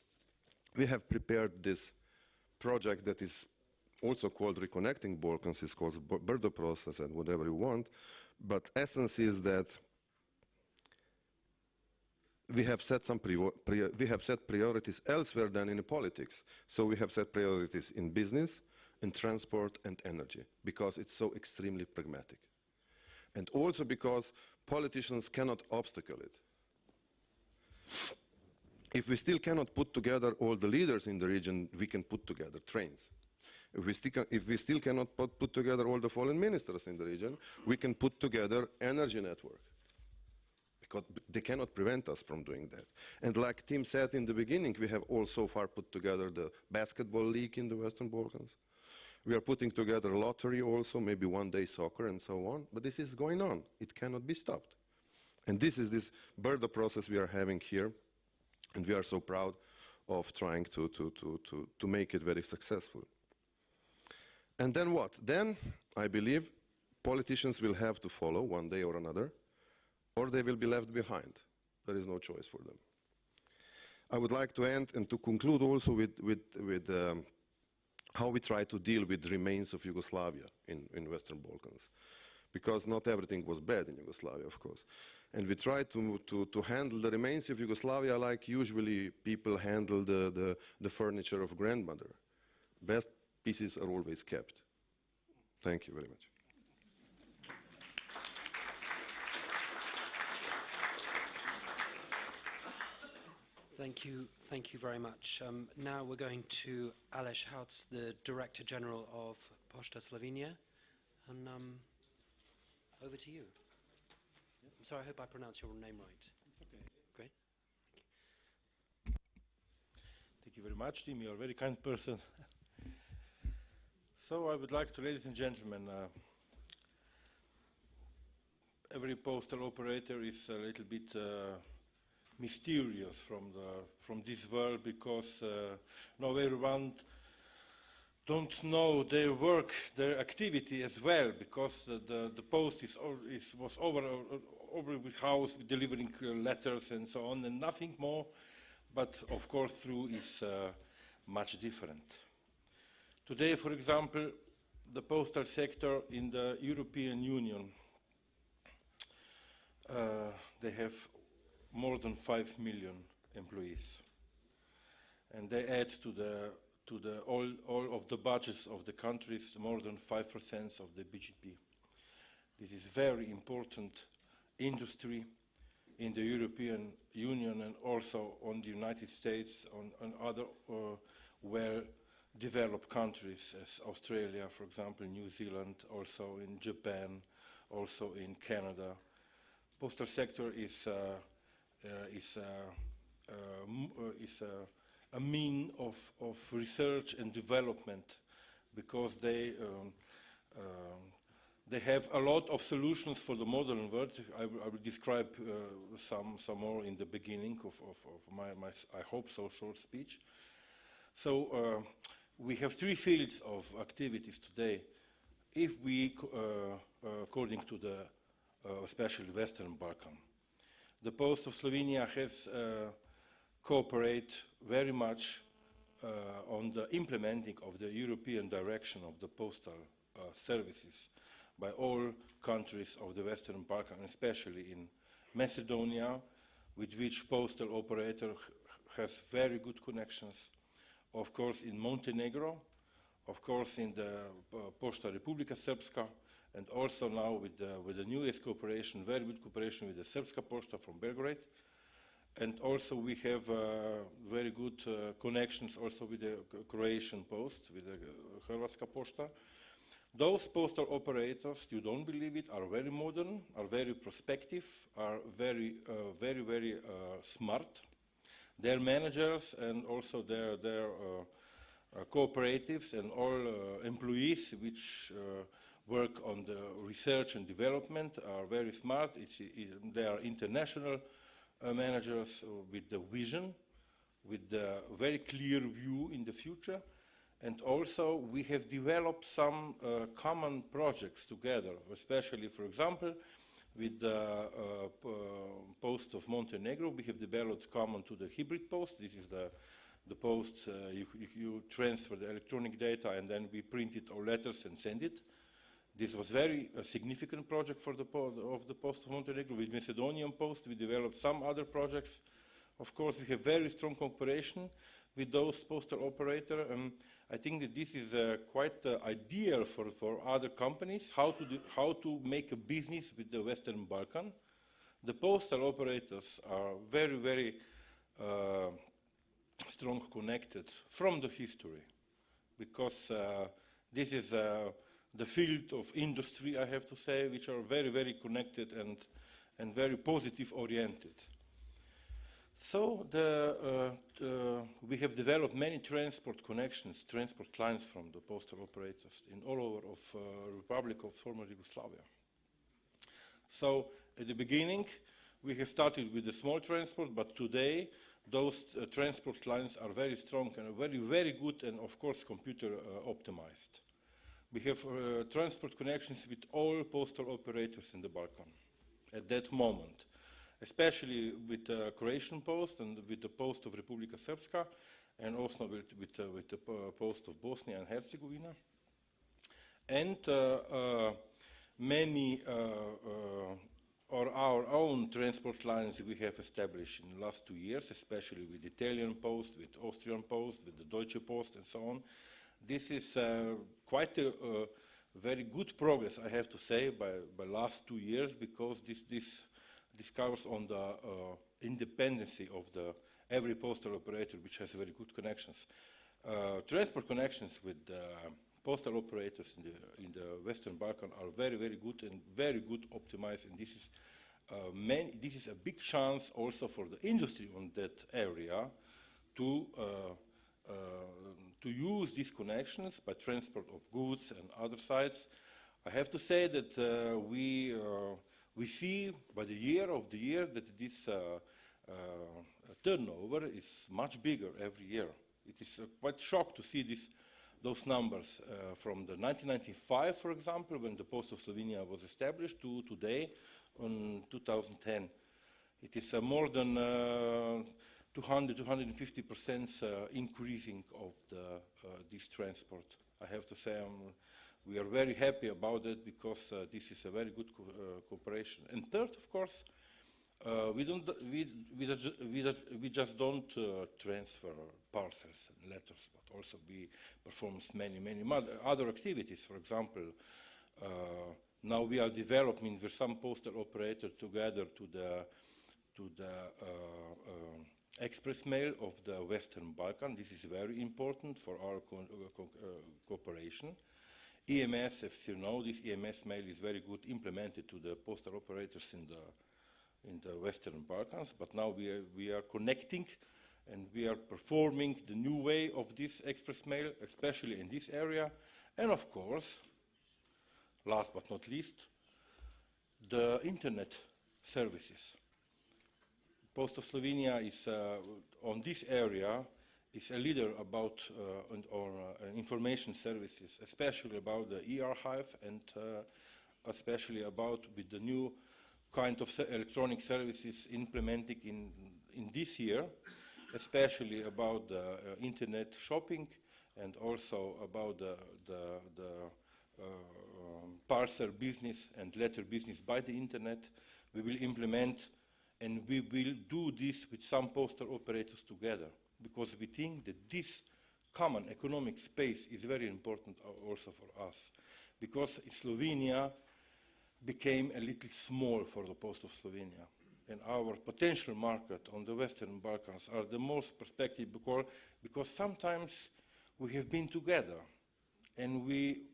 we have prepared this project that is also called Reconnecting Balkans. It's called Brdo process and whatever you want. But essence is that we have set priorities elsewhere than in politics. So we have set priorities in business, in transport and energy, because it's so extremely pragmatic. And also because politicians cannot obstacle it. If we still cannot put together all the leaders in the region, we can put together trains. If we still cannot put together all the foreign ministers in the region, we can put together energy network. Because they cannot prevent us from doing that. And like Tim said in the beginning, we have all so far put together the basketball league in the Western Balkans. We are putting together a lottery also, maybe one day soccer and so on. But this is going on. It cannot be stopped. And this is this Brdo process we are having here. And we are so proud of trying to make it very successful. And then what? Then, I believe, politicians will have to follow one day or another, or they will be left behind. There is no choice for them. I would like to end and to conclude also with how we try to deal with remains of Yugoslavia in Western Balkans. Because not everything was bad in Yugoslavia, of course. And we try to handle the remains of Yugoslavia like usually people handle the furniture of grandmother. Best pieces are always kept. Thank you very much. Thank you very much. Now we're going to Aleš Hauc, the Director General of Pošta Slovenia, and over to you. I'm sorry, I hope I pronounced your name right. It's okay. Great. Thank you very much, Tim. You're a very kind person. So I would like to, ladies and gentlemen, every postal operator is a little bit mysterious from this world because now everyone don't know their work, their activity as well, because the post was over with house, with delivering letters and so on, and nothing more. But of course, through is much different. Today, for example, the postal sector in the European Union, they have more than 5 million employees, and they add to all of the budgets of the countries more than 5% of the BGP. This is very important industry in the European Union and also on the United States, on other well-developed countries as Australia, for example, New Zealand, also in Japan, also in Canada. Postal sector is a mean of research and development because they have a lot of solutions for the modern world. I will describe some more in the beginning of my I hope so short speech. So we have 3 fields of activities today. If we, according to the especially Western Balkan, the Post of Slovenia has cooperate very much on the implementing of the European direction of the postal services by all countries of the Western Balkan, especially in Macedonia, with which postal operator has very good connections. Of course, in Montenegro, of course, in the Pošta Republika Srpska, and also now with the newest cooperation, very good cooperation with the Srpska Pošta from Belgrade. And also we have very good connections also with the Croatian Post, with the Hrvatska Pošta. Those postal operators, you don't believe it, are very modern, are very prospective, are very smart. Their managers and also their cooperatives and all employees which work on the research and development are very smart. They are international managers with the vision, with the very clear view in the future. And also we have developed some common projects together, especially, for example, with the post of Montenegro. We have developed common to the hybrid post. This is the post you transfer the electronic data and then we print it or letters and send it. This was very significant project for the post of Montenegro. With Macedonian post, we developed some other projects. Of course, we have very strong cooperation with those postal operators. I think that this is quite ideal for other companies, how to make a business with the Western Balkan. The postal operators are very, very strong connected from the history, because this is the field of industry, I have to say, which are very, very connected and very positive oriented. So we have developed many transport connections, transport lines from the postal operators in all over of Republic of former Yugoslavia. So at the beginning, we have started with the small transport, but today those transport lines are very strong and very, very good and of course computer optimized. We have transport connections with all postal operators in the Balkan at that moment, especially with the Croatian post and with the post of Republika Srpska, and also with the post of Bosnia and Herzegovina. And many or our own transport lines we have established in the last 2 years, especially with Italian post, with Austrian post, with the Deutsche Post and so on. This is quite a very good progress, I have to say, by last 2 years, because this covers on the independency of every postal operator, which has very good connections. Transport connections with postal operators in the Western Balkan are very, very good and very good optimized, and this is a big chance also for the industry on that area to use these connections by transport of goods and other sites. I have to say that we see by the year that this turnover is much bigger every year. It is quite shocked to see those numbers from the 1995, for example, when the Post of Slovenia was established, to today, on 2010. It is more than 250% increasing of this transport. I have to say we are very happy about it, because this is a very good cooperation. And third, of course, we just don't transfer parcels and letters, but also we perform many other activities. For example, now we are developing with some postal operator together to the express mail of the Western Balkan. This is very important for our cooperation. EMS, if you know, this EMS mail is very good implemented to the postal operators in the Western Balkans, but now we are connecting and we are performing the new way of this express mail, especially in this area. And of course, last but not least, the internet services. Post of Slovenia is on this area is a leader about information services, especially about the e-archive and especially about with the new kind of electronic services implemented in this year, especially about the internet shopping and also about the parcel business and letter business by the internet. We will implement, and we will do this with some postal operators together, because we think that this common economic space is very important also for us, because Slovenia became a little small for the Post of Slovenia, and our potential market on the Western Balkans are the most perspective, because sometimes we have been together and we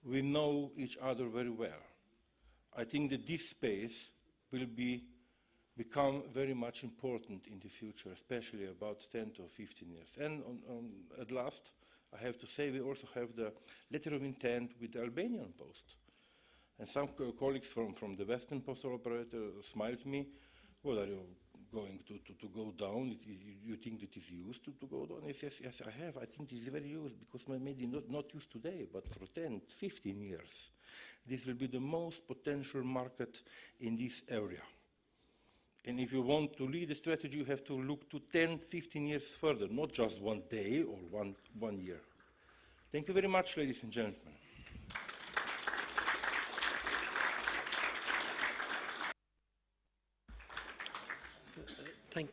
know each other very well. I think that this space will become very much important in the future, especially about 10 to 15 years. And at last, I have to say, we also have the letter of intent with the Albanian Post. And some colleagues from the Western postal operator smiled at me, what are you going to go down? You think it is used to go down? Yes, I have. I think it is very used because maybe not used today, but for 10, 15 years. This will be the most potential market in this area. And if you want to lead a strategy, you have to look to 10, 15 years further, not just one day or one year. Thank you very much, ladies and gentlemen.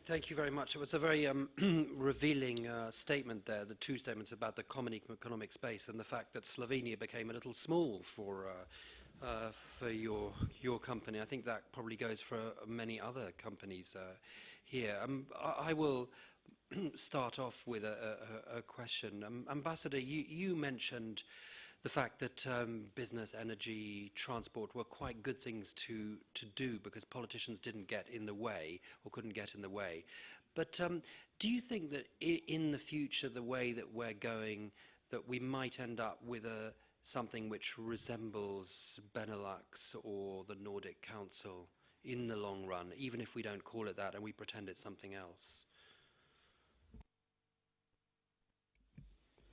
Thank you very much. It was a very revealing statement there, the two statements about the common economic space and the fact that Slovenia became a little small for your company. I think that probably goes for many other companies here. I will start off with a question. Ambassador, you mentioned the fact that business, energy, transport were quite good things to do because politicians didn't get in the way or couldn't get in the way. But do you think that in the future, the way that we're going, that we might end up with something which resembles Benelux or the Nordic Council in the long run, even if we don't call it that and we pretend it's something else?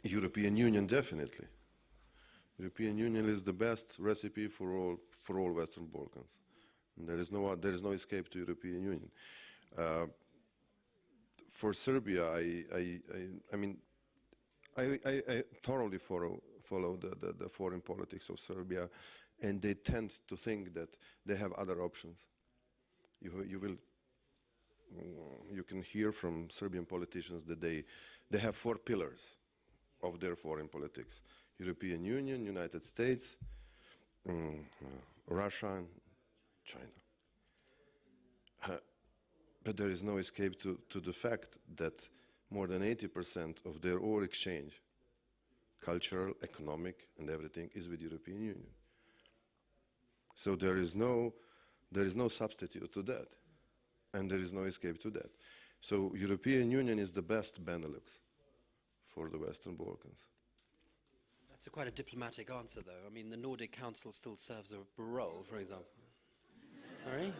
European Union, definitely. European Union is the best recipe for all Western Balkans. And there is no escape to European Union. For Serbia, I mean, I thoroughly follow the foreign politics of Serbia, and they tend to think that they have other options. You can hear from Serbian politicians that they have 4 pillars of their foreign politics: European Union, United States, Russia, and China. But there is no escape to the fact that more than 80% of their all exchange, cultural, economic, and everything, is with European Union. So there is no substitute to that, and there is no escape to that. So European Union is the best Benelux for the Western Balkans. That's quite a diplomatic answer, though. I mean, the Nordic Council still serves a role, for example. Sorry?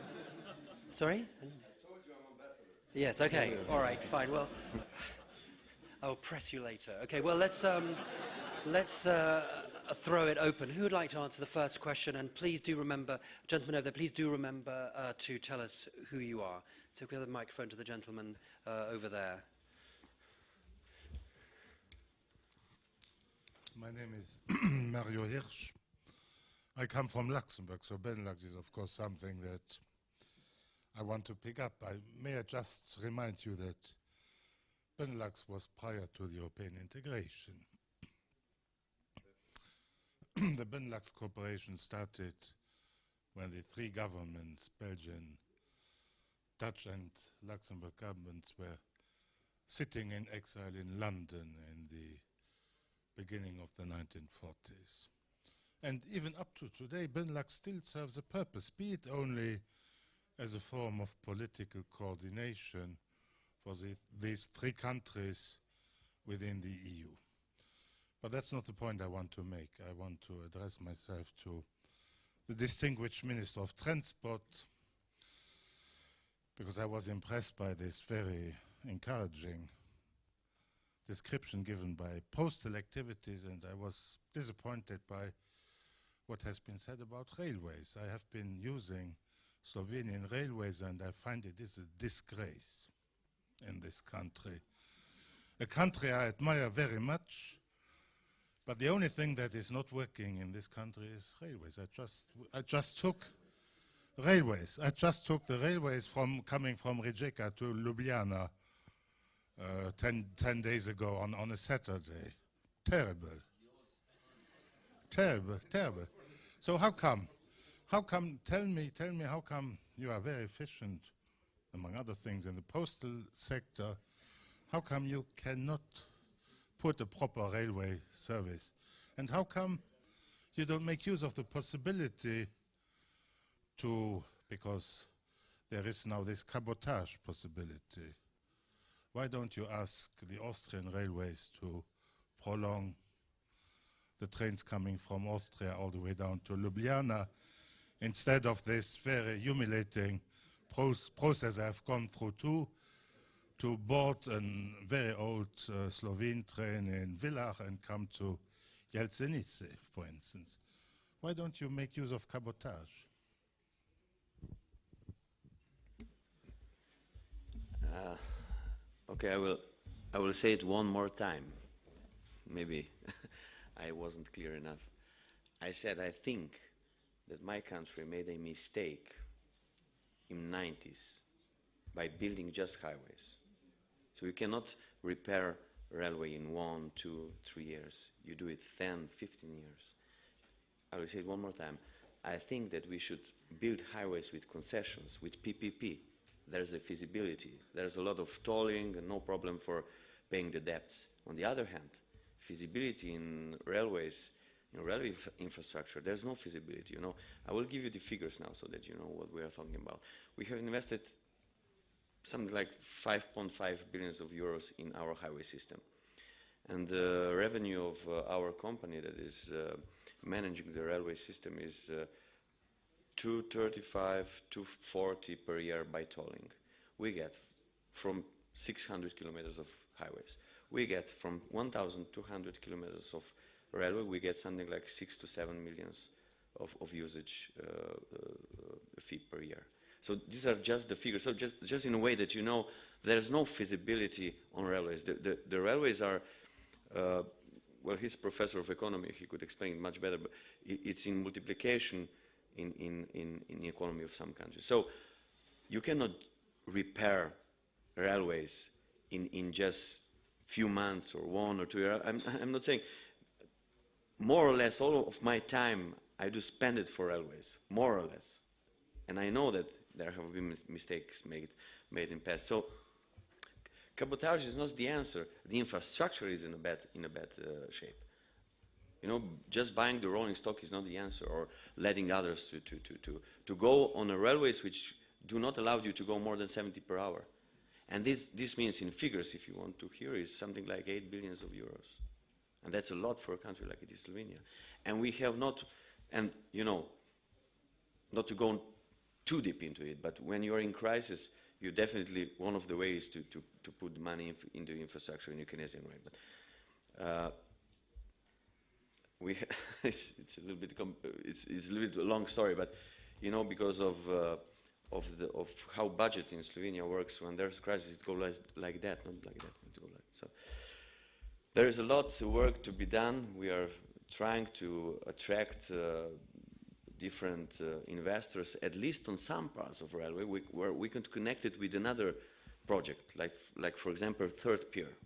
Sorry? I told you I'm ambassador. Yes, okay. All right, fine. Well, I'll press you later. Okay, well, let's throw it open. Who would like to answer the first question? And please do remember, gentlemen over there, please do remember to tell us who you are. So if we have the microphone to the gentleman over there. My name is Mario Hirsch. I come from Luxembourg, so Benelux is of course something that I want to pick up. May I just remind you that Benelux was prior to the European integration. The Benelux cooperation started when the 3 governments, Belgian, Dutch and Luxembourg governments, were sitting in exile in London in the beginning of the 1940s. And even up to today, Benelux still serves a purpose, be it only as a form of political coordination for these 3 countries within the EU. But that's not the point I want to make. I want to address myself to the distinguished Minister of Transport, because I was impressed by this very encouraging description given by postal activities, and I was disappointed by what has been said about railways. I have been using Slovenian railways, and I find it is a disgrace in this country. A country I admire very much, but the only thing that is not working in this country is railways. I just took railways. I just took the railways coming from Rijeka to Ljubljana 10 days ago on a Saturday. Terrible. Terrible, terrible. So how come, tell me how come you are very efficient, among other things, in the postal sector, how come you cannot put a proper railway service? And how come you don't make use of the possibility to, because there is now this cabotage possibility, why don't you ask the Austrian railways to prolong the trains coming from Austria all the way down to Ljubljana, instead of this very humiliating process I've gone through too, to board a very old Slovene train in Villach and come to Jelzenice, for instance. Why don't you make use of cabotage? Okay, I will say it one more time. Maybe I wasn't clear enough. I said I think that my country made a mistake in the 90s by building just highways. So you cannot repair railway in 1, 2, 3 years. You do it 10, 15 years. I will say it one more time. I think that we should build highways with concessions, with PPP. There's a feasibility. There's a lot of tolling and no problem for paying the debts. On the other hand, feasibility in railways, in railway infrastructure, there's no feasibility. You know, I will give you the figures now so that you know what we are talking about. We have invested something like 5.5 billion of euros in our highway system. And the revenue of our company that is managing the railway system is 235, 240 per year by tolling. We get from 600 kilometers of highways. We get from 1,200 kilometers of railway, we get something like 6 to 7 millions of usage fee per year. So these are just the figures. So just in a way that you know, there's no feasibility on railways. The railways are, well, he's professor of economy, he could explain it much better, but it's in multiplication in the economy of some countries. So you cannot repair railways in just few months or 1 or 2 years. I'm not saying, more or less all of my time I do spend it for railways, more or less. And I know that there have been mistakes made in past. So cabotage is not the answer. The infrastructure is in a bad shape. You know, just buying the rolling stock is not the answer, or letting others to go on a railways which do not allow you to go more than 70 per hour. And this means in figures, if you want to hear, is something like 8 billion euros. And that's a lot for a country like it is Slovenia. And we have not, and you know, not to go too deep into it, but when you're in crisis, you definitely, one of the ways to put money into infrastructure in Keynesian way. But it's a little bit it's a little bit a long story, but you know, because of how budget in Slovenia works, when there's crisis, it goes like that, not like that. It goes like so. There is a lot of work to be done. We are trying to attract different investors, at least on some parts of railway, where we can connect it with another project, like for example, third pier.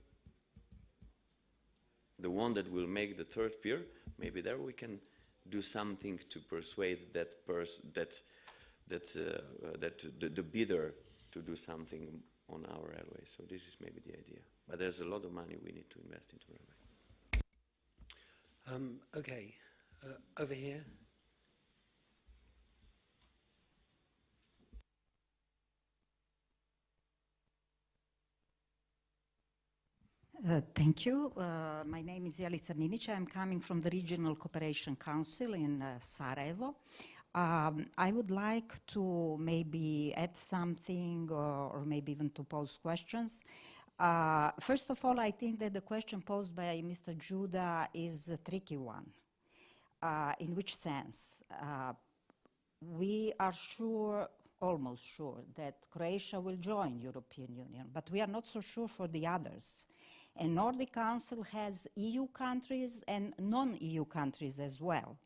The one that will make the third pier, maybe there we can do something to persuade the bidder to do something on our railway. So this is maybe the idea. But there's a lot of money we need to invest into railway. Okay, over here. Thank you. My name is Jelica Minić. I'm coming from the Regional Cooperation Council in Sarajevo. I would like to maybe add something or maybe even to pose questions. First of all, I think that the question posed by Mr. Juda is a tricky one. In which sense? We are sure, almost sure, that Croatia will join European Union, but we are not so sure for the others. And Nordic Council has EU countries and non-EU countries as well.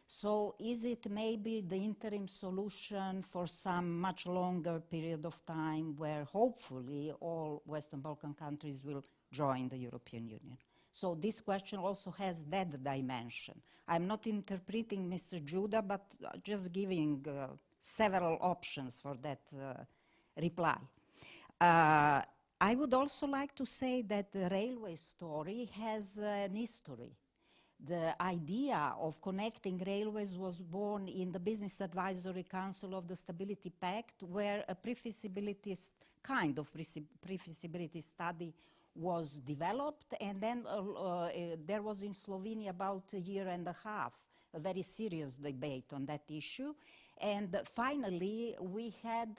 So is it maybe the interim solution for some much longer period of time where hopefully all Western Balkan countries will join the European Union? So this question also has that dimension. I'm not interpreting Mr. Juda, but just giving several options for that reply. I would also like to say that the railway story has an history. The idea of connecting railways was born in the Business Advisory Council of the Stability Pact, where a pre-feasibility study was developed, and then there was in Slovenia about a year and a half a very serious debate on that issue. And finally, we had,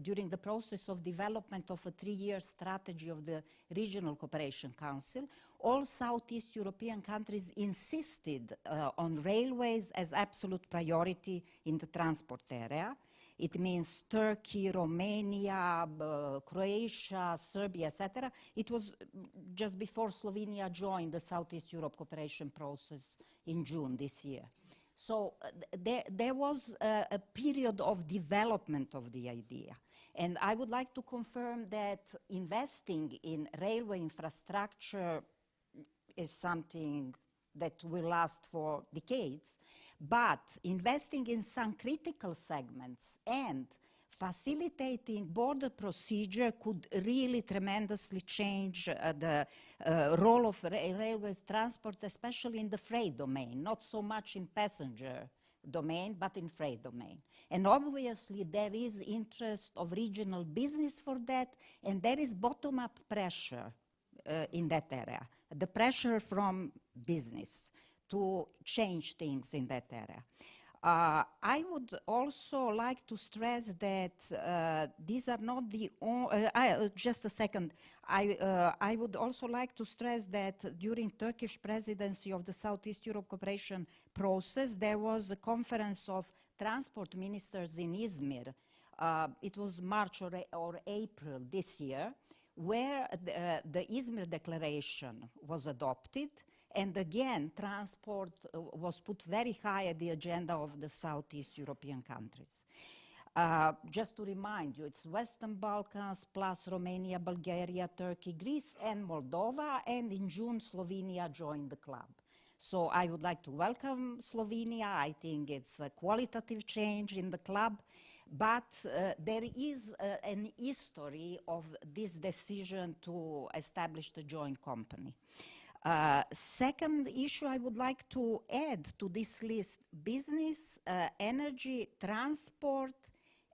during the process of development of a 3-year strategy of the Regional Cooperation Council, all Southeast European countries insisted on railways as absolute priority in the transport area. It means Turkey, Romania, Croatia, Serbia, etc. It was just before Slovenia joined the Southeast Europe cooperation process in June this year. So there was a period of development of the idea. And I would like to confirm that investing in railway infrastructure is something that will last for decades, but investing in some critical segments and facilitating border procedure could really tremendously change the role of railway transport, especially in the freight domain, not so much in passenger domain, but in freight domain. And obviously there is interest of regional business for that, and there is bottom-up pressure in that area, the pressure from business to change things in that area. I would also like to stress that these are not the only, just a second, I would also like to stress that during Turkish presidency of the Southeast Europe cooperation process, there was a conference of transport ministers in Izmir. It was March or April this year, where the Izmir Declaration was adopted. And again, transport was put very high at the agenda of the Southeast European countries. Just to remind you, it's Western Balkans plus Romania, Bulgaria, Turkey, Greece, and Moldova. And in June, Slovenia joined the club. So I would like to welcome Slovenia. I think it's a qualitative change in the club. But there is an history of this decision to establish the joint company. Second issue I would like to add to this list, business, energy, transport,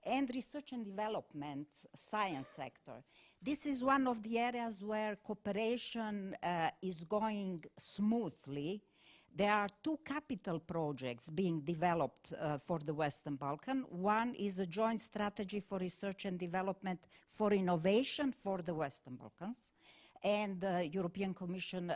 and research and development, science sector. This is one of the areas where cooperation is going smoothly. There are 2 capital projects being developed for the Western Balkans. One is a joint strategy for research and development for innovation for the Western Balkans. And the European Commission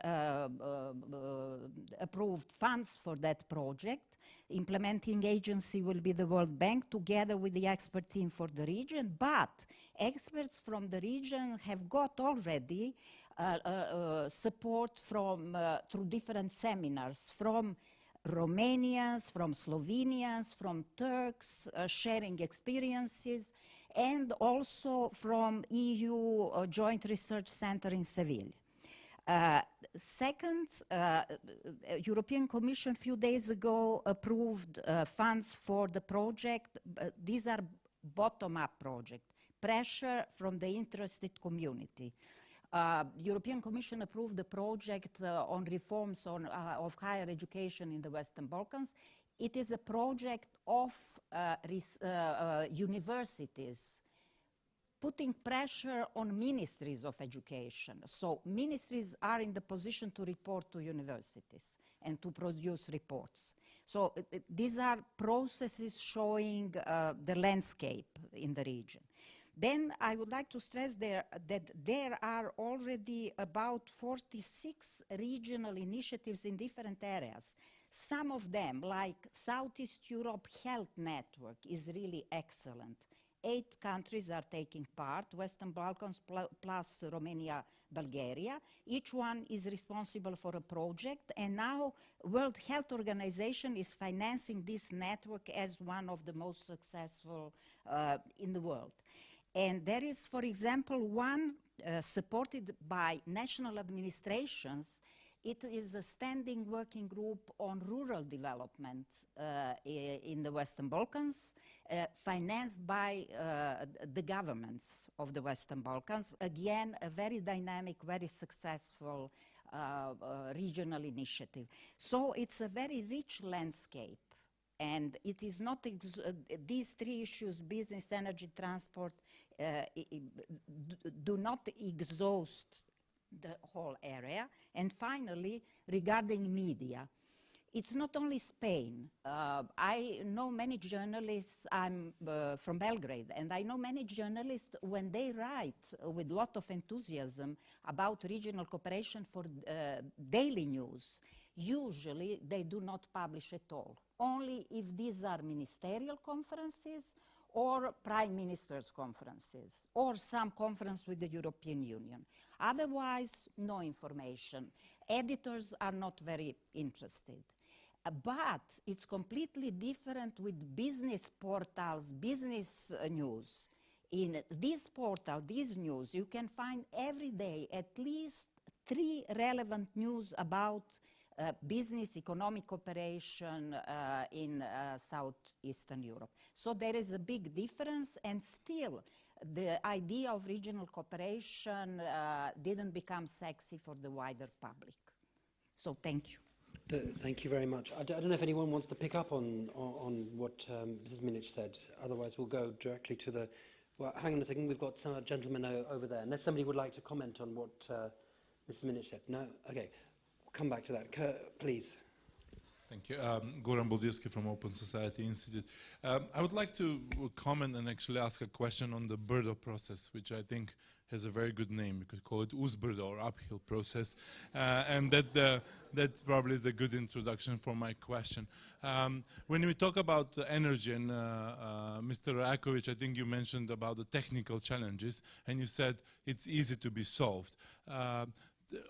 approved funds for that project. Implementing agency will be the World Bank together with the expert team for the region, but experts from the region have got already support from through different seminars from Romanians, from Slovenians, from Turks, sharing experiences, and also from EU Joint Research Center in Seville. Second, European Commission a few days ago approved funds for the project. These are bottom-up projects, pressure from the interested community. European Commission approved the project on reforms of higher education in the Western Balkans. It is a project of universities putting pressure on ministries of education. So ministries are in the position to report to universities and to produce reports. So these are processes showing the landscape in the region. Then I would like to stress that there are already about 46 regional initiatives in different areas. Some of them, like Southeast Europe Health Network, is really excellent. 8 countries are taking part, Western Balkans plus Romania, Bulgaria. Each one is responsible for a project, and now World Health Organization is financing this network as one of the most successful in the world. And there is, for example, one supported by national administrations. It is a standing working group on rural development in the Western Balkans, financed by the governments of the Western Balkans. Again, a very dynamic, very successful regional initiative. So it's a very rich landscape. And it is not, these 3 issues, business, energy, transport, do not exhaust the whole area. And finally, regarding media, It's not only Spain. I know many journalists, I'm from Belgrade, and I know many journalists, when they write with a lot of enthusiasm about regional cooperation for daily news, usually they do not publish at all. Only if these are ministerial conferences or prime ministers' conferences, or some conference with the European Union. Otherwise, no information. Editors are not very interested. But it's completely different with business portals, business news. In this portal, this news, you can find every day at least 3 relevant news about business, economic cooperation in Southeastern Europe. So there is a big difference, and still the idea of regional cooperation didn't become sexy for the wider public. So thank you. Thank you very much. I don't know if anyone wants to pick up on what Mrs. Minic said. Otherwise, we'll go directly to the... Well, hang on a second. We've got some gentlemen over there. Unless somebody would like to comment on what Mrs. Minic said. No? Okay. We'll come back to that. Please. Thank you. Goran Buldirski from Open Society Institute. I would like to comment and actually ask a question on the Brdo process, which I think has a very good name. You could call it Uzbrdo, or uphill process. And that probably is a good introduction for my question. When we talk about energy, and Mr. Rakovic, I think you mentioned about the technical challenges, and you said it's easy to be solved.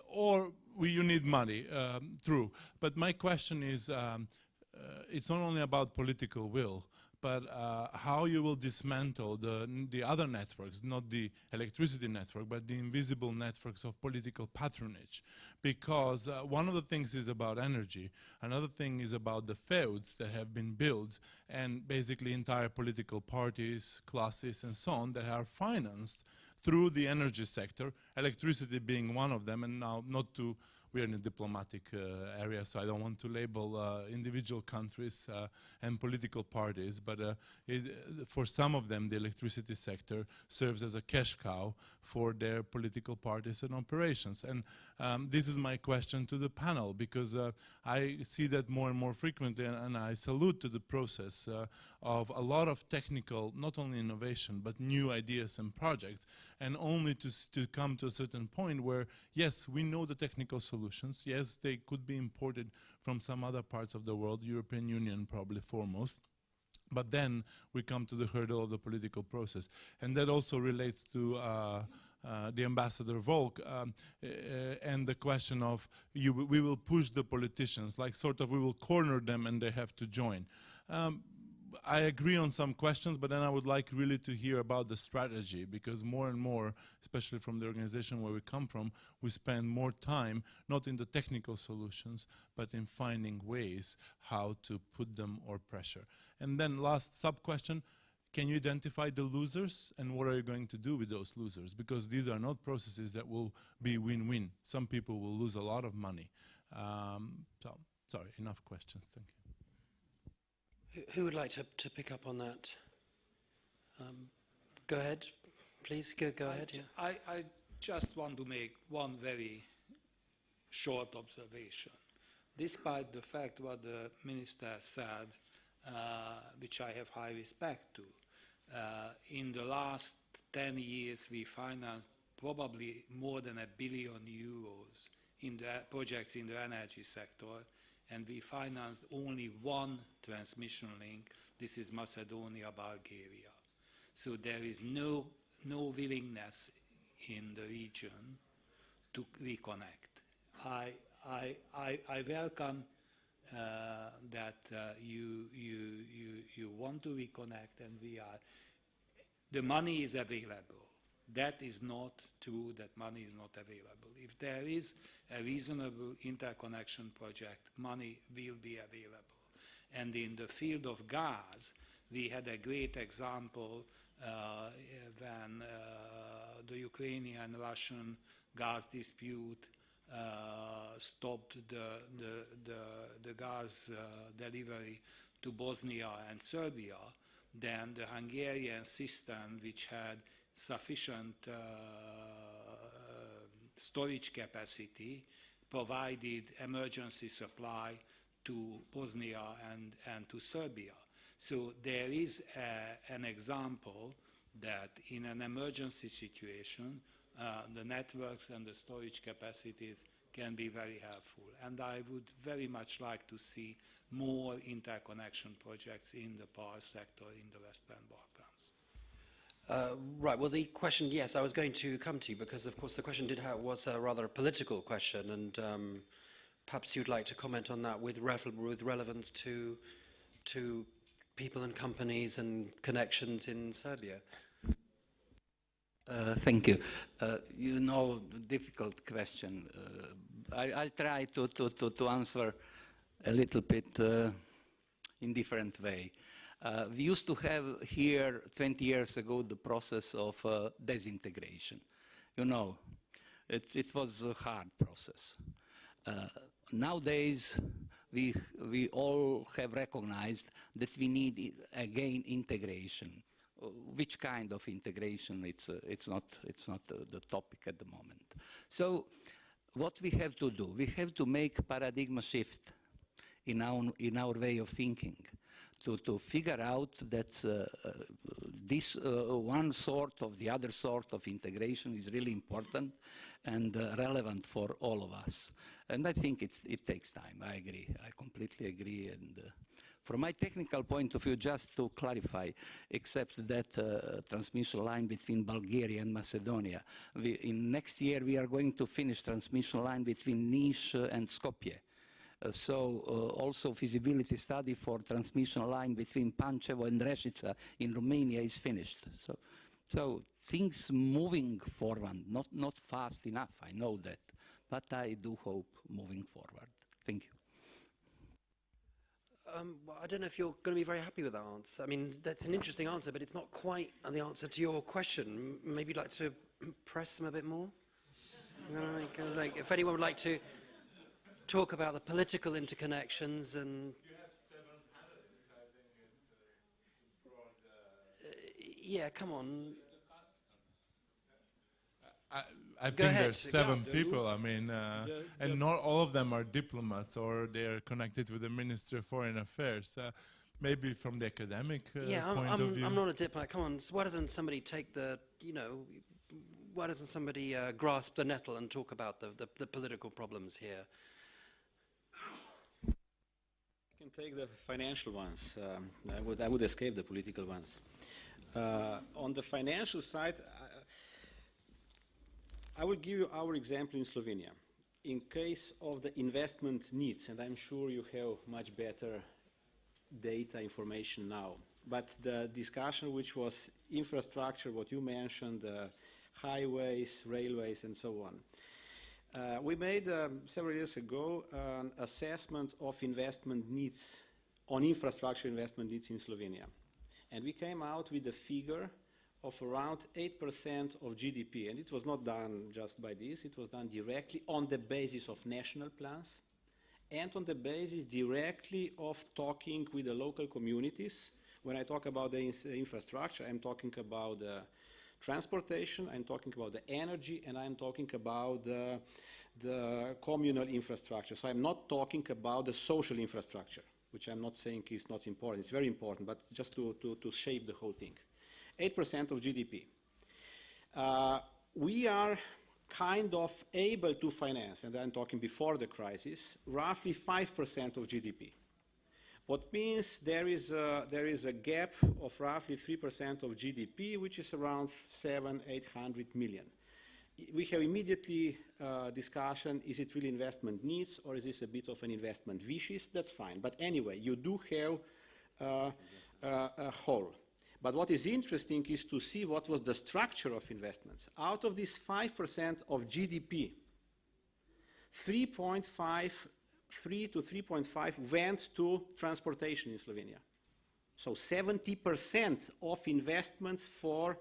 Or you need money, true. But my question is, it's not only about political will, but how you will dismantle the other networks, not the electricity network, but the invisible networks of political patronage. Because one of the things is about energy, another thing is about the feuds that have been built, and basically entire political parties, classes, and so on, that are financed through the energy sector, electricity being one of them. And now, we're in a diplomatic area, so I don't want to label individual countries and political parties, but for some of them, the electricity sector serves as a cash cow for their political parties and operations. And this is my question to the panel, because I see that more and more frequently, and I salute to the process of a lot of technical, not only innovation, but new ideas and projects, and only to come to a certain point where, yes, we know the technical solutions, yes, they could be imported from some other parts of the world, European Union probably foremost, but then we come to the hurdle of the political process. And that also relates to the Ambassador Volk and the question of we will push the politicians, like sort of we will corner them and they have to join. I agree on some questions, but then I would like really to hear about the strategy, because more and more, especially from the organization where we come from, we spend more time not in the technical solutions, but in finding ways how to put them or pressure. And then last sub-question, can you identify the losers, and what are you going to do with those losers? Because these are not processes that will be win-win. Some people will lose a lot of money. So, sorry, enough questions, thank you. Who would like to pick up on that? Go ahead, please. Go ahead. Yeah. I just want to make one very short observation. Despite the fact what the minister said, which I have high respect to, in the last 10 years we financed probably more than €1 billion in the projects in the energy sector, and we financed only one transmission link. This is Macedonia, Bulgaria. So there is no willingness in the region to reconnect. I welcome that you want to reconnect, and we are. The money is available. That is not true that money is not available. If there is a reasonable interconnection project, money will be available. And in the field of gas, we had a great example when the Ukrainian-Russian gas dispute stopped the gas delivery to Bosnia and Serbia. Then the Hungarian system, which had sufficient storage capacity, provided emergency supply to Bosnia and to Serbia. So there is an example that in an emergency situation, the networks and the storage capacities can be very helpful. And I would very much like to see more interconnection projects in the power sector in the Western Balkans. Right, well the question, yes, I was going to come to you because of course the question was a rather a political question, and perhaps you'd like to comment on that with relevance to people and companies and connections in Serbia. Thank you. You know, difficult question. I'll try to answer a little bit in different way. We used to have here 20 years ago the process of disintegration. You know, it was a hard process. Nowadays, we all have recognized that we need again integration. Which kind of integration? It's not the topic at the moment. So, what we have to do? We have to make paradigm shift in our way of thinking, to figure out that this one sort of the other sort of integration is really important and relevant for all of us. And I think it takes time. I agree. I completely agree. And from my technical point of view, just to clarify, except that transmission line between Bulgaria and Macedonia, in next year we are going to finish transmission line between Niš and Skopje. Also feasibility study for transmission line between Pančevo and Rešica in Romania is finished. So things moving forward, not fast enough, I know that, but I do hope moving forward. Thank you. Well, I don't know if you're going to be very happy with that answer. I mean, that's an interesting answer, but it's not quite the answer to your question. Maybe you'd like to press them a bit more? Like, if anyone would like to talk about the political interconnections and... You have 7 panelists, I think it's broad... yeah, come on. I think there's 7 people, I mean, and not all of them are diplomats or they're connected with the Ministry of Foreign Affairs. Maybe from the academic point of view. I'm not a diplomat, come on, so why doesn't somebody take the, why doesn't somebody grasp the nettle and talk about the political problems here? I can take the financial ones. I would escape the political ones. On the financial side, I will give you our example in Slovenia. In case of the investment needs, and I'm sure you have much better data information now, but the discussion which was infrastructure, what you mentioned, highways, railways, and so on. We made several years ago an assessment of investment needs, on infrastructure investment needs in Slovenia. And we came out with a figure of around 8% of GDP. And it was not done just by this, it was done directly on the basis of national plans and on the basis directly of talking with the local communities. When I talk about the infrastructure, I'm talking about the transportation, I'm talking about the energy, and I'm talking about the communal infrastructure. So I'm not talking about the social infrastructure, which I'm not saying is not important. It's very important, but just to shape the whole thing. 8% of GDP. We are kind of able to finance, and I'm talking before the crisis, roughly 5% of GDP. What means there is a gap of roughly 3% of GDP, which is around 700–800 million. We have immediately discussion, is it really investment needs or is this a bit of an investment wishes? That's fine. But anyway, you do have a hole. But what is interesting is to see what was the structure of investments. Out of this 5% of GDP, 3 to 3.5 went to transportation in Slovenia. So 70% of investments for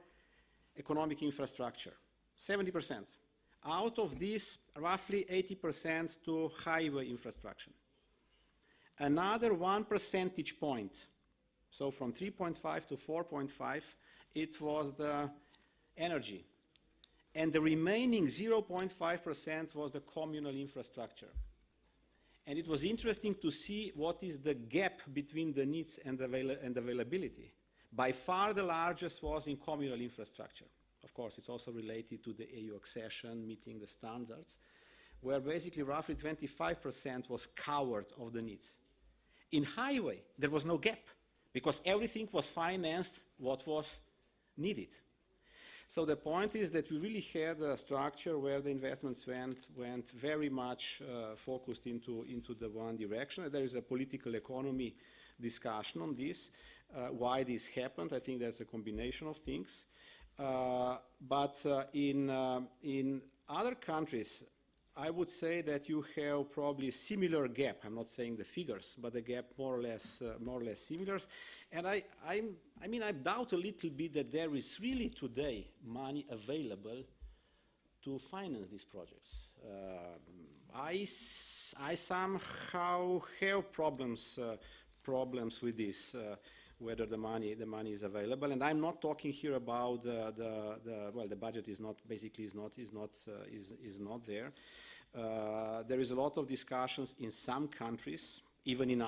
economic infrastructure, 70%. Out of this, roughly 80% to highway infrastructure. Another 1 percentage point, so from 3.5 to 4.5, it was the energy. And the remaining 0.5% was the communal infrastructure. And it was interesting to see what is the gap between the needs and availability. By far the largest was in communal infrastructure. Of course, it's also related to the EU accession, meeting the standards, where basically roughly 25% was covered of the needs. In highway, there was no gap, because everything was financed what was needed. So the point is that we really had a structure where the investments went very much focused into the one direction. There is a political economy discussion on this, why this happened. I think there's a combination of things. But in other countries, I would say that you have probably a similar gap. I'm not saying the figures, but the gap more or less similar. And I mean, I doubt a little bit that there is really today money available to finance these projects. I somehow have problems with this, whether the money is available. And I'm not talking here about the budget is not there. There is a lot of discussions in some countries, even in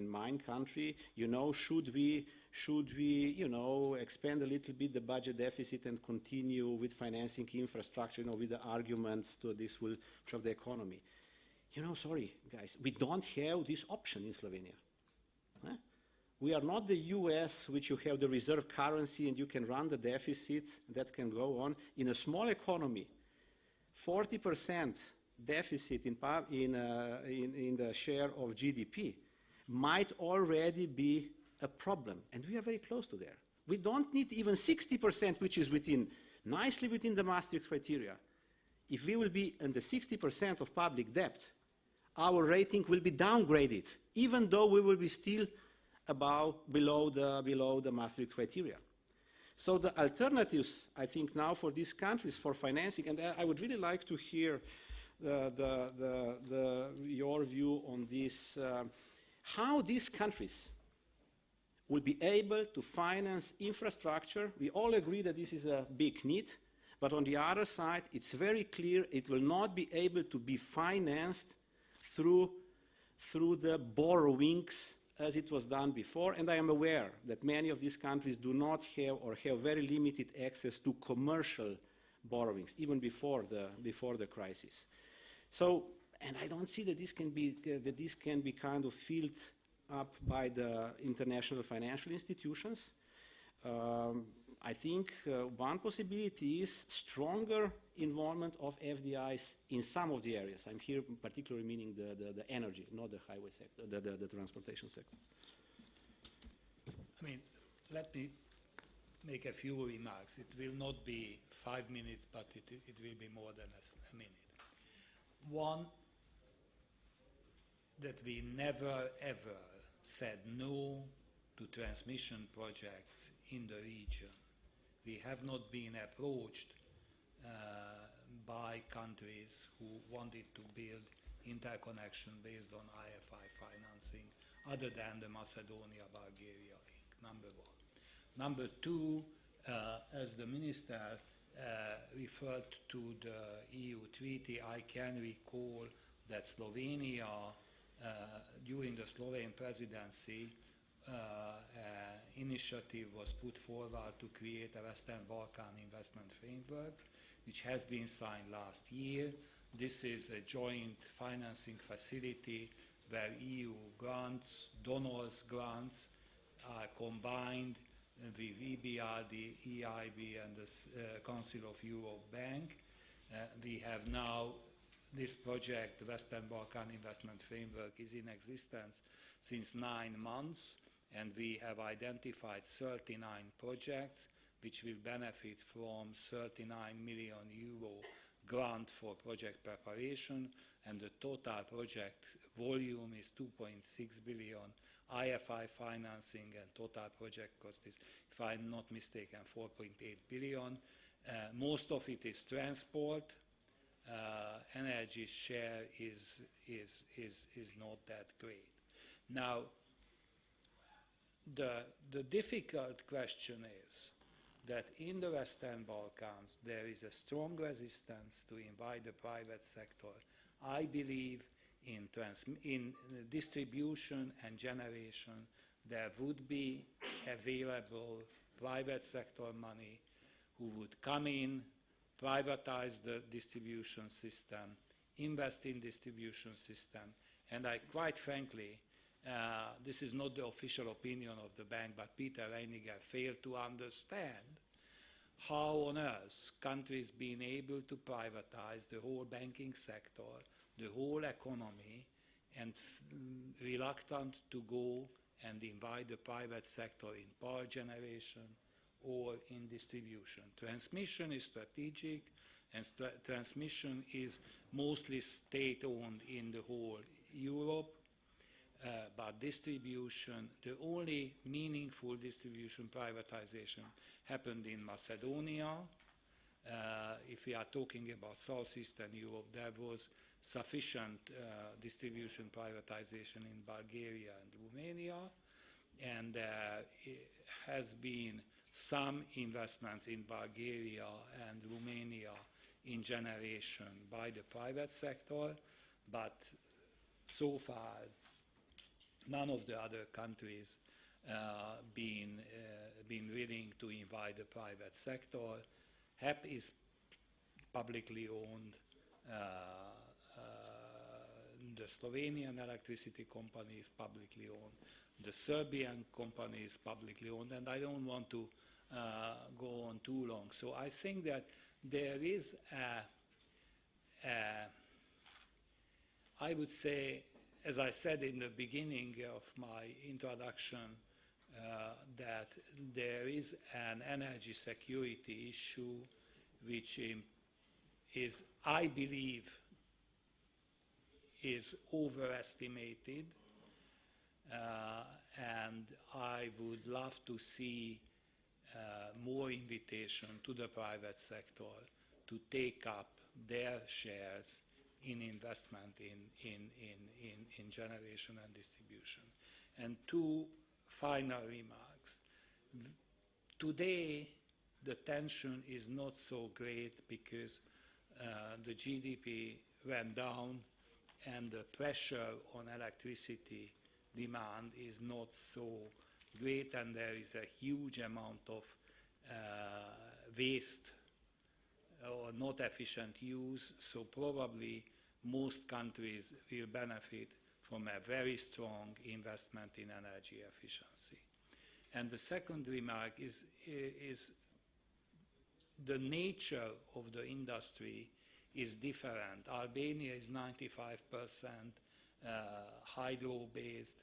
mine country, should we expand a little bit the budget deficit and continue with financing infrastructure, with the arguments that this will shove the economy. Sorry, guys, we don't have this option in Slovenia. We are not the US, which you have the reserve currency and you can run the deficit that can go on. In a small economy, 40% deficit in the share of GDP might already be a problem, and we are very close to there. We don't need even 60%, which is nicely within the Maastricht criteria. If we will be in the 60% of public debt, our rating will be downgraded, even though we will be still below the Maastricht criteria. So the alternatives, I think, now for these countries for financing, and I would really like to hear your view on this, how these countries will be able to finance infrastructure. We all agree that this is a big need, but on the other side, it's very clear it will not be able to be financed through the borrowings as it was done before. And I am aware that many of these countries do not have or have very limited access to commercial borrowings, even before the crisis. So, and I don't see that this can be kind of filled up by the international financial institutions. I think one possibility is stronger involvement of FDIs in some of the areas. I'm here particularly meaning the energy, not the highway sector, the transportation sector. I mean, let me make a few remarks. It will not be 5 minutes, but it will be more than a minute. One, that we never ever said no to transmission projects in the region. We have not been approached by countries who wanted to build interconnection based on IFI financing, other than the Macedonia-Bulgaria link, number one. Number two, as the minister referred to the EU treaty, I can recall that Slovenia, during the Slovene presidency, initiative was put forward to create a Western Balkan investment framework, which has been signed last year. This is a joint financing facility where EU grants, donors' grants are combined with EBRD, EIB, and the Council of Europe Bank. We have now this project, the Western Balkan Investment Framework, is in existence since 9 months, and we have identified 39 projects which will benefit from 39 million euro grant for project preparation, and the total project volume is 2.6 billion IFI financing, and total project cost is, if I'm not mistaken, 4.8 billion. Most of it is transport. Energy share is not that great. Now, the difficult question is that in the Western Balkans there is a strong resistance to invite the private sector. I believe in distribution and generation, there would be available private sector money who would come in, privatize the distribution system, invest in distribution system, and I quite frankly, this is not the official opinion of the bank, but Peter Reiniger failed to understand how on earth countries being able to privatize the whole banking sector, the whole economy, and reluctant to go and invite the private sector in power generation or in distribution. Transmission is strategic, and transmission is mostly state-owned in the whole Europe, but distribution, the only meaningful distribution privatization happened in Macedonia. If we are talking about southeastern Europe, there was sufficient distribution privatization in Bulgaria and Romania, and there has been some investments in Bulgaria and Romania in generation by the private sector, but so far none of the other countries been willing to invite the private sector. HEP is publicly owned. The Slovenian electricity company is publicly owned. The Serbian company is publicly owned, and I don't want to go on too long. So I think that there is I would say, as I said in the beginning of my introduction, that there is an energy security issue which is, I believe, is overestimated, and I would love to see more invitation to the private sector to take up their shares in investment in generation and distribution. And two final remarks. Today, the tension is not so great because the GDP went down and the pressure on electricity demand is not so great, and there is a huge amount of waste or not efficient use, so probably most countries will benefit from a very strong investment in energy efficiency. And the second remark is the nature of the industry is different. Albania is 95% hydro-based.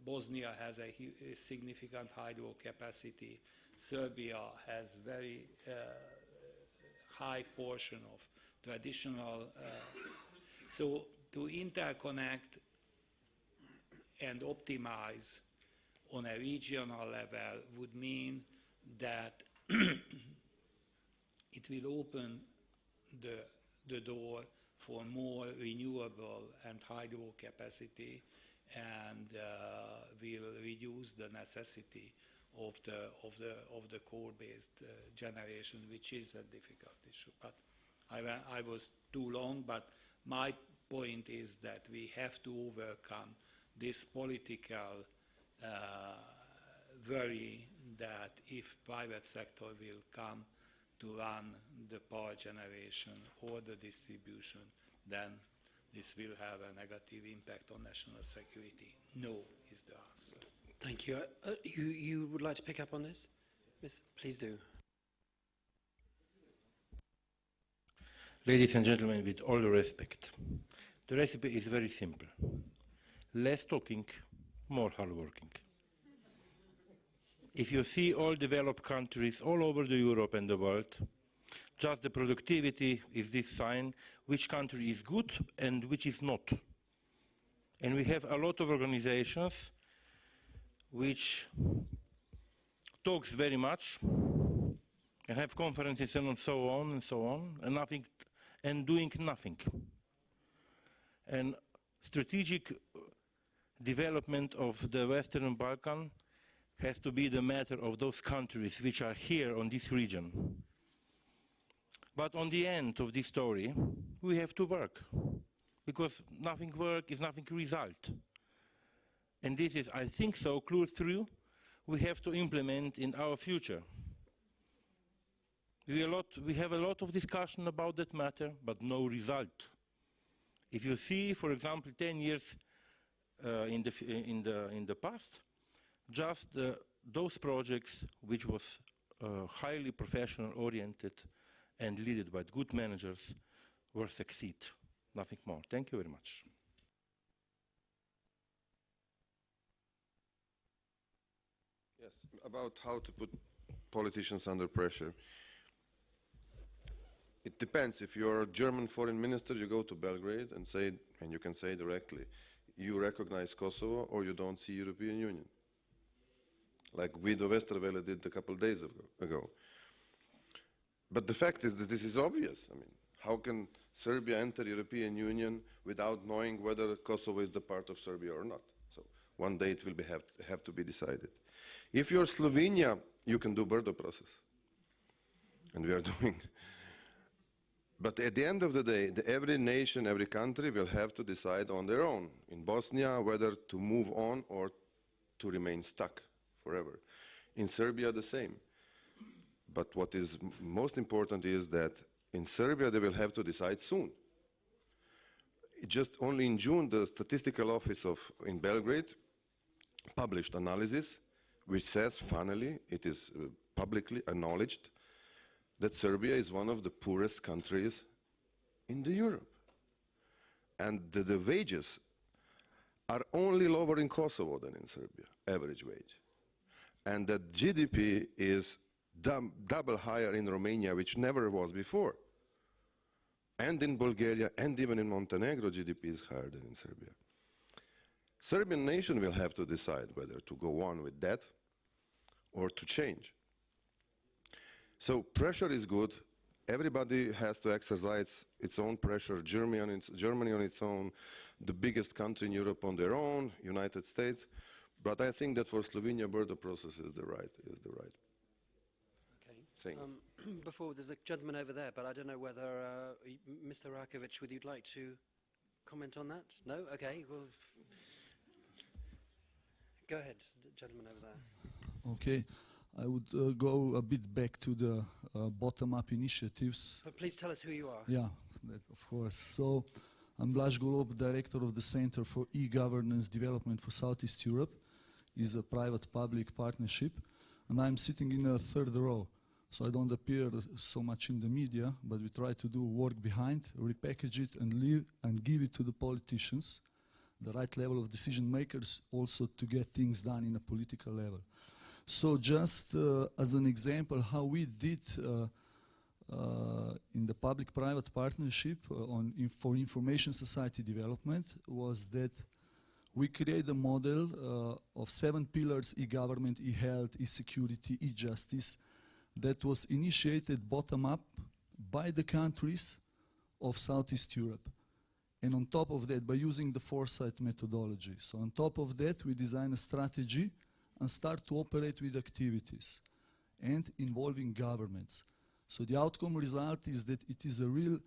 Bosnia has a significant hydro capacity. Serbia has very high portion of traditional. So to interconnect and optimize on a regional level would mean that it will open the door for more renewable and hydro capacity, and will reduce the necessity of the coal-based generation, which is a difficult issue. But I was too long, but my point is that we have to overcome this political worry that if private sector will come to run the power generation or the distribution, then this will have a negative impact on national security. No is the answer. Thank you. You would like to pick up on this? Yes, please do. Ladies and gentlemen, with all the respect, the recipe is very simple. Less talking, more hard working. If you see all developed countries all over the Europe and the world, just the productivity is this sign which country is good and which is not. And we have a lot of organizations which talks very much and have conferences and so on, and nothing, and doing nothing. And strategic development of the Western Balkan has to be the matter of those countries which are here on this region. But on the end of this story, we have to work. because nothing work is nothing result. And this is, I think so, clue through we have to implement in our future. We have a lot of discussion about that matter, but no result. If you see, for example, 10 years in the past, just those projects which was highly professional oriented and led by good managers were succeed. Nothing more. Thank you very much. Yes, about how to put politicians under pressure. It depends. If you're a German foreign minister, you go to Belgrade and say, and you can say directly, you recognize Kosovo or you don't see European Union. Like Guido Westerwelle did a couple of days ago. But the fact is that this is obvious. I mean, how can Serbia enter European Union without knowing whether Kosovo is the part of Serbia or not? So one day it will have to be decided. If you're Slovenia, you can do Brdo process. And we are doing. But at the end of the day, every nation, every country will have to decide on their own. In Bosnia, whether to move on or to remain stuck forever. In Serbia, the same. But what is most important is that in Serbia, they will have to decide soon. Just only in June, the statistical office in Belgrade published analysis, which says, finally, it is publicly acknowledged, that Serbia is one of the poorest countries in Europe. And the wages are only lower in Kosovo than in Serbia, average wage. And that GDP is double higher in Romania, which never was before. And in Bulgaria, and even in Montenegro, GDP is higher than in Serbia. Serbian nation will have to decide whether to go on with that or to change. So pressure is good. Everybody has to exercise its own pressure. Germany on its own, the biggest country in Europe on their own, United States. But I think that for Slovenia, Brdo process is the right thing. Before, there's a gentleman over there, but I don't know whether Mr. Rakovic, would you like to comment on that? No? Okay. Well, go ahead, gentleman over there. Okay. I would go a bit back to the bottom-up initiatives. But please tell us who you are. Yeah, of course. So I'm Blaž Golob, director of the Center for E-Governance Development for Southeast Europe. It's a private-public partnership. And I'm sitting in a third row. So I don't appear so much in the media, but we try to do work behind, repackage it, and give it to the politicians, the right level of decision makers, also to get things done in a political level. So just as an example, how we did in the public-private partnership for information society development was that we created a model of 7 pillars: e-government, e-health, e-security, e-justice, that was initiated bottom-up by the countries of Southeast Europe. And on top of that, by using the foresight methodology. So on top of that, we design a strategy and start to operate with activities and involving governments. So the outcome result is that it is a real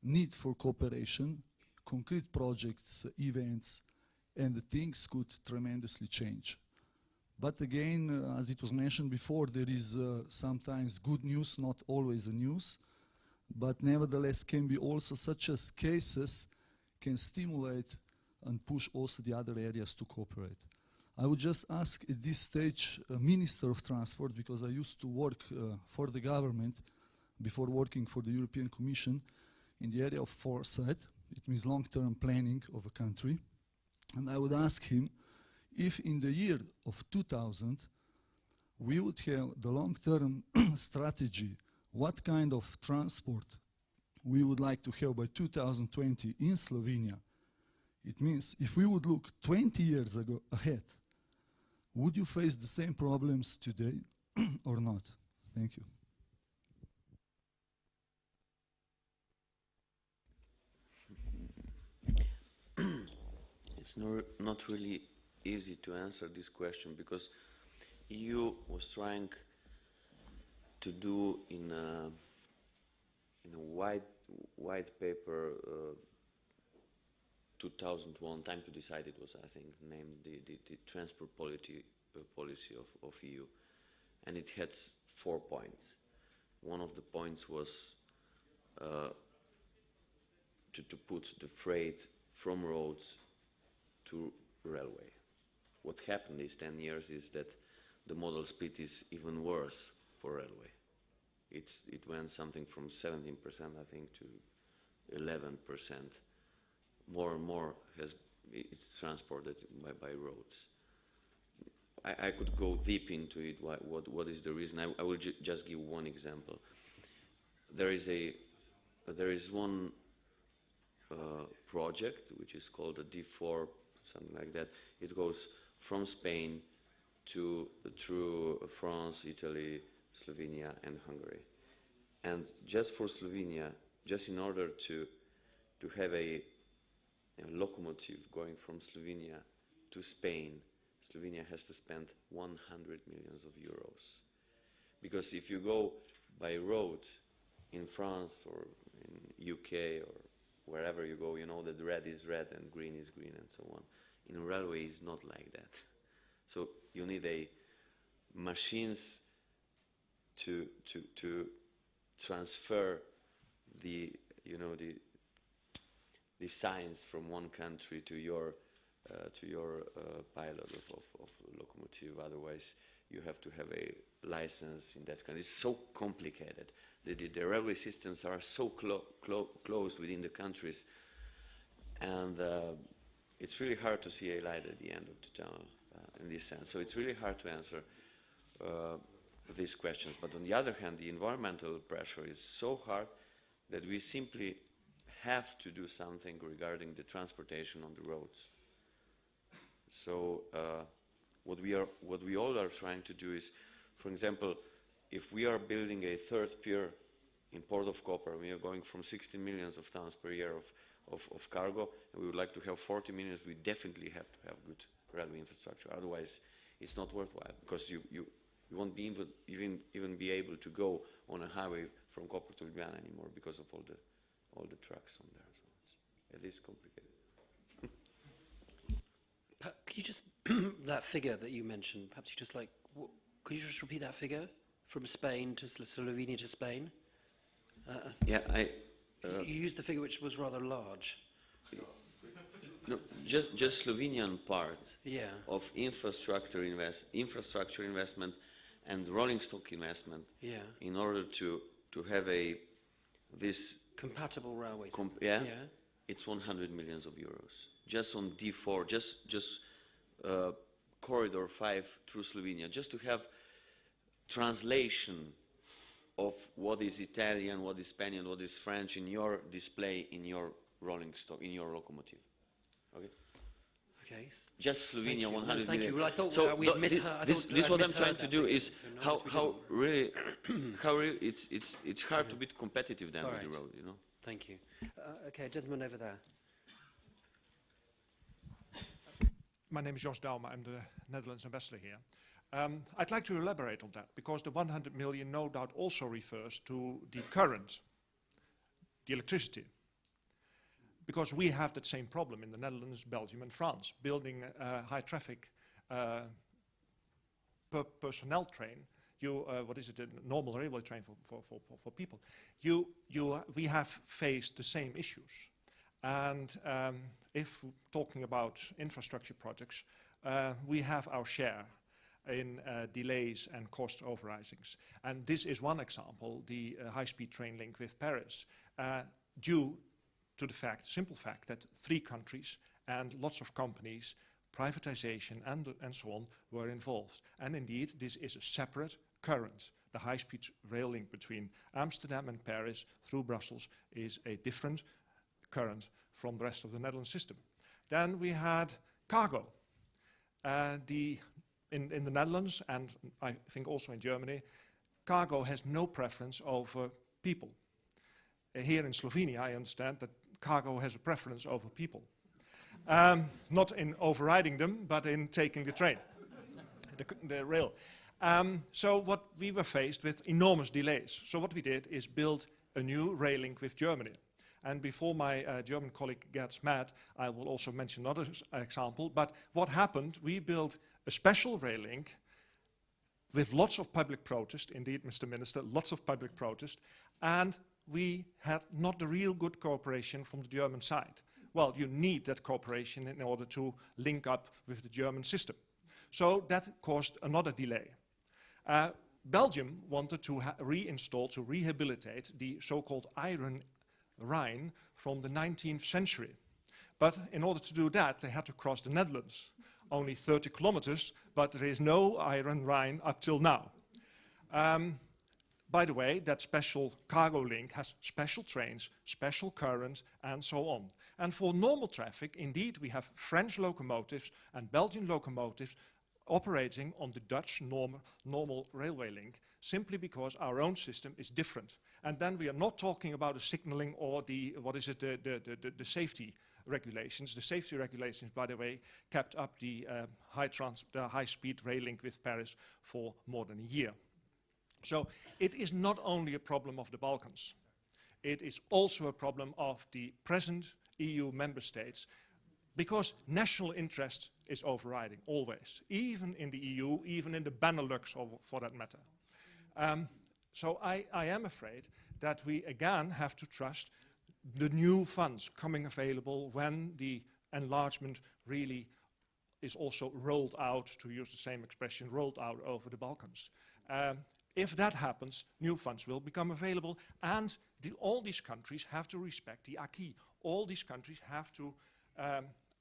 need for cooperation, concrete projects, events, and the things could tremendously change. But again, as it was mentioned before, there is sometimes good news, not always a news, but nevertheless can be also such as cases can stimulate and push also the other areas to cooperate. I would just ask at this stage a Minister of Transport, because I used to work for the government before working for the European Commission in the area of foresight. It means long-term planning of a country. And I would ask him if in the year of 2000 we would have the long-term strategy, what kind of transport we would like to have by 2020 in Slovenia. It means if we would look 20 years ahead, would you face the same problems today or not? Thank you. It's not really easy to answer this question because EU was trying to do in a white paper 2001, time to decide it was, I think, named the transport policy of EU. And it had 4 points. One of the points was to put the freight from roads to railway. What happened these 10 years is that the modal split is even worse for railway. It went something from 17%, I think, to 11%. More and more it's transported by roads. I could go deep into it. What is the reason? I will just give one example. There is one project which is called a D4, something like that. It goes from Spain through France, Italy, Slovenia, and Hungary. And just for Slovenia, just in order to have a locomotive going from Slovenia to Spain, Slovenia has to spend 100 million euros. Because if you go by road in France or in UK or wherever you go, you know that red is red and green is green and so on. In railway, it's not like that. So you need machines to transfer the signs from one country to your pilot of locomotive. Otherwise, you have to have a license in that country. It's so complicated. The railway systems are so close within the countries, and it's really hard to see a light at the end of the tunnel in this sense. So it's really hard to answer these questions. But on the other hand, the environmental pressure is so hard that we simply have to do something regarding the transportation on the roads. So what we all are trying to do is, for example, if we are building a third pier in Port of Koper, we are going from 60 million of tons per year of cargo, and we would like to have 40 million, we definitely have to have good railway infrastructure. Otherwise, it's not worthwhile, because you won't be even be able to go on a highway from Koper to Ljubljana anymore because of all the trucks on there. So it is complicated. Could you just, that figure that you mentioned, perhaps you just could you just repeat that figure? From Spain to Slovenia to Spain? Yeah, you used a figure which was rather large. No, just Slovenian part of infrastructure investment and rolling stock investment in order to have this compatible railway system. It's 100 million euros. Just on D4, just corridor 5 through Slovenia, just to have translation of what is Italian, what is Spanish, what is French in your display, in your rolling stock, in your locomotive. Okay. Okay. Just Slovenia, 100 million. Thank you. Well, I thought so we'd misheard. This what I'm trying to do is how really it's hard to be competitive then with the road, you know. Thank you. Okay, gentleman over there. My name is Jos Dauma. I'm the Netherlands ambassador here. I'd like to elaborate on that, because the 100 million no doubt also refers to the current, the electricity. Because we have that same problem in the Netherlands, Belgium and France, building a high traffic personnel train. What is it, a normal railway train for people. We have faced the same issues. And if talking about infrastructure projects, we have our share in delays and cost overrisings. And this is one example, the high-speed train link with Paris, due to the simple fact that 3 countries and lots of companies, privatization and so on, were involved. And indeed, this is a separate current. The high-speed rail link between Amsterdam and Paris through Brussels is a different current from the rest of the Netherlands system. Then we had cargo. In the Netherlands, and I think also in Germany, cargo has no preference over people. Here in Slovenia, I understand that cargo has a preference over people. Not in overriding them, but in taking the train, the rail. So what we were faced with enormous delays. So what we did is build a new rail link with Germany. And before my German colleague gets mad, I will also mention another example. But what happened, we built a special rail link with lots of public protest, indeed, Mr. Minister, lots of public protest, and we had not the real good cooperation from the German side. Well, you need that cooperation in order to link up with the German system. So that caused another delay. Belgium wanted to reinstall, to rehabilitate the so-called Iron Rhine from the 19th century. But in order to do that, they had to cross the Netherlands. Only 30 kilometers, but there is no Iron Rhine up till now. By the way, that special cargo link has special trains, special currents, and so on. And for normal traffic, indeed, we have French locomotives and Belgian locomotives operating on the Dutch normal railway link, simply because our own system is different. And then we are not talking about the signaling or the, the safety regulations. The safety regulations, by the way, kept up the high-speed rail link with Paris for more than a year. So it is not only a problem of the Balkans. It is also a problem of the present EU member states, because national interest is overriding, always, even in the EU, even in the Benelux, for that matter. So I am afraid that we again have to trust the new funds coming available when the enlargement really is also rolled out, to use the same expression, rolled out over the Balkans. If that happens, new funds will become available, and all these countries have to respect the acquis. All these countries have to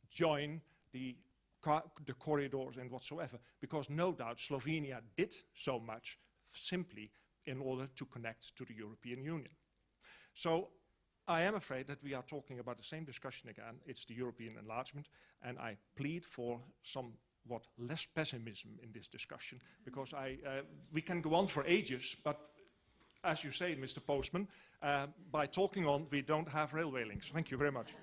join the corridors and whatsoever, because no doubt Slovenia did so much simply in order to connect to the European Union. So I am afraid that we are talking about the same discussion again. It's the European enlargement, and I plead for somewhat less pessimism in this discussion, because we can go on for ages, but as you say, Mr. Postman, by talking on, we don't have railway links. Thank you very much.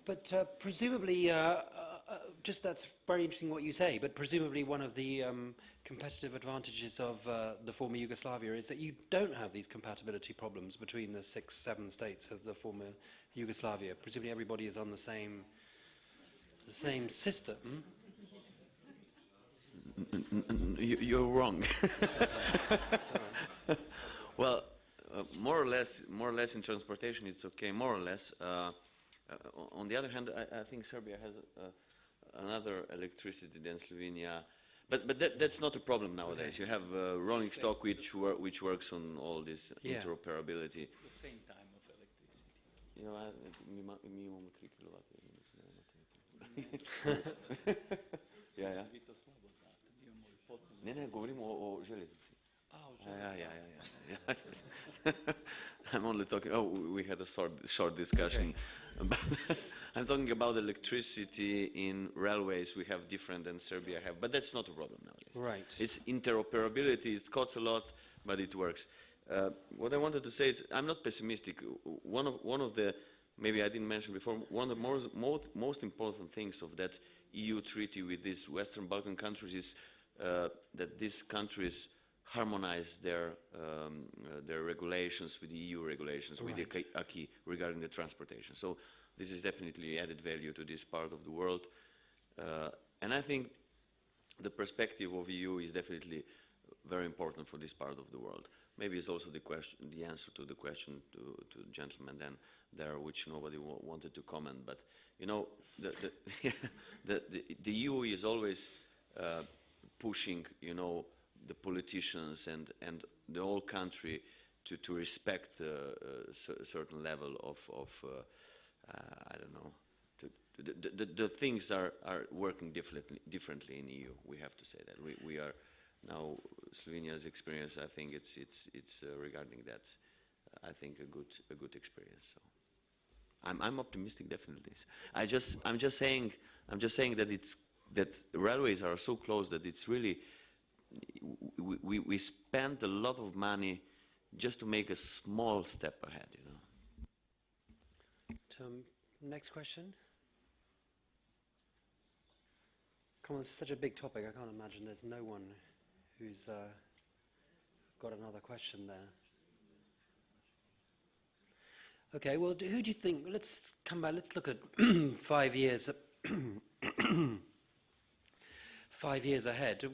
But presumably, just that's very interesting what you say, but presumably one of the competitive advantages of the former Yugoslavia is that you don't have these compatibility problems between the 6-7 states of the former Yugoslavia. Presumably everybody is on the same system. You're wrong. Well, more or less in transportation it's okay, more or less. On the other hand, I think Serbia has another electricity than Slovenia, but that's not a problem nowadays. Okay. You have rolling stock which works on all this interoperability. The same time of electricity. You know, mi imamo 3 kW. Ja. Ne, govorimo o železnici. Yeah. I'm only talking. Oh, we had a short discussion. Okay. I'm talking about electricity in railways. We have different than Serbia have, but that's not a problem nowadays. Right. It's interoperability. It costs a lot, but it works. What I wanted to say is, I'm not pessimistic. One of the, maybe I didn't mention before, one of the most important things of that EU treaty with these Western Balkan countries is that these countries harmonize their regulations with the EU regulations, with the acquis regarding the transportation. So this is definitely added value to this part of the world. And I think the perspective of EU is definitely very important for this part of the world. Maybe it's also the answer to the question to the gentleman then there, which nobody wanted to comment. But you know, the EU is always pushing, you know, the politicians and the whole country to respect a certain level of I don't know. The things are working differently in EU. We have to say that we are now Slovenia's experience. I think it's regarding that. I think a good experience. So I'm optimistic, definitely. I'm just saying that railways are so close that it's really we spend a lot of money just to make a small step ahead, you know. Next question. Come on, it's such a big topic. I can't imagine there's no one who's got another question there. Okay, well, who do you think, let's come back, let's look at 5 years, 5 years ahead.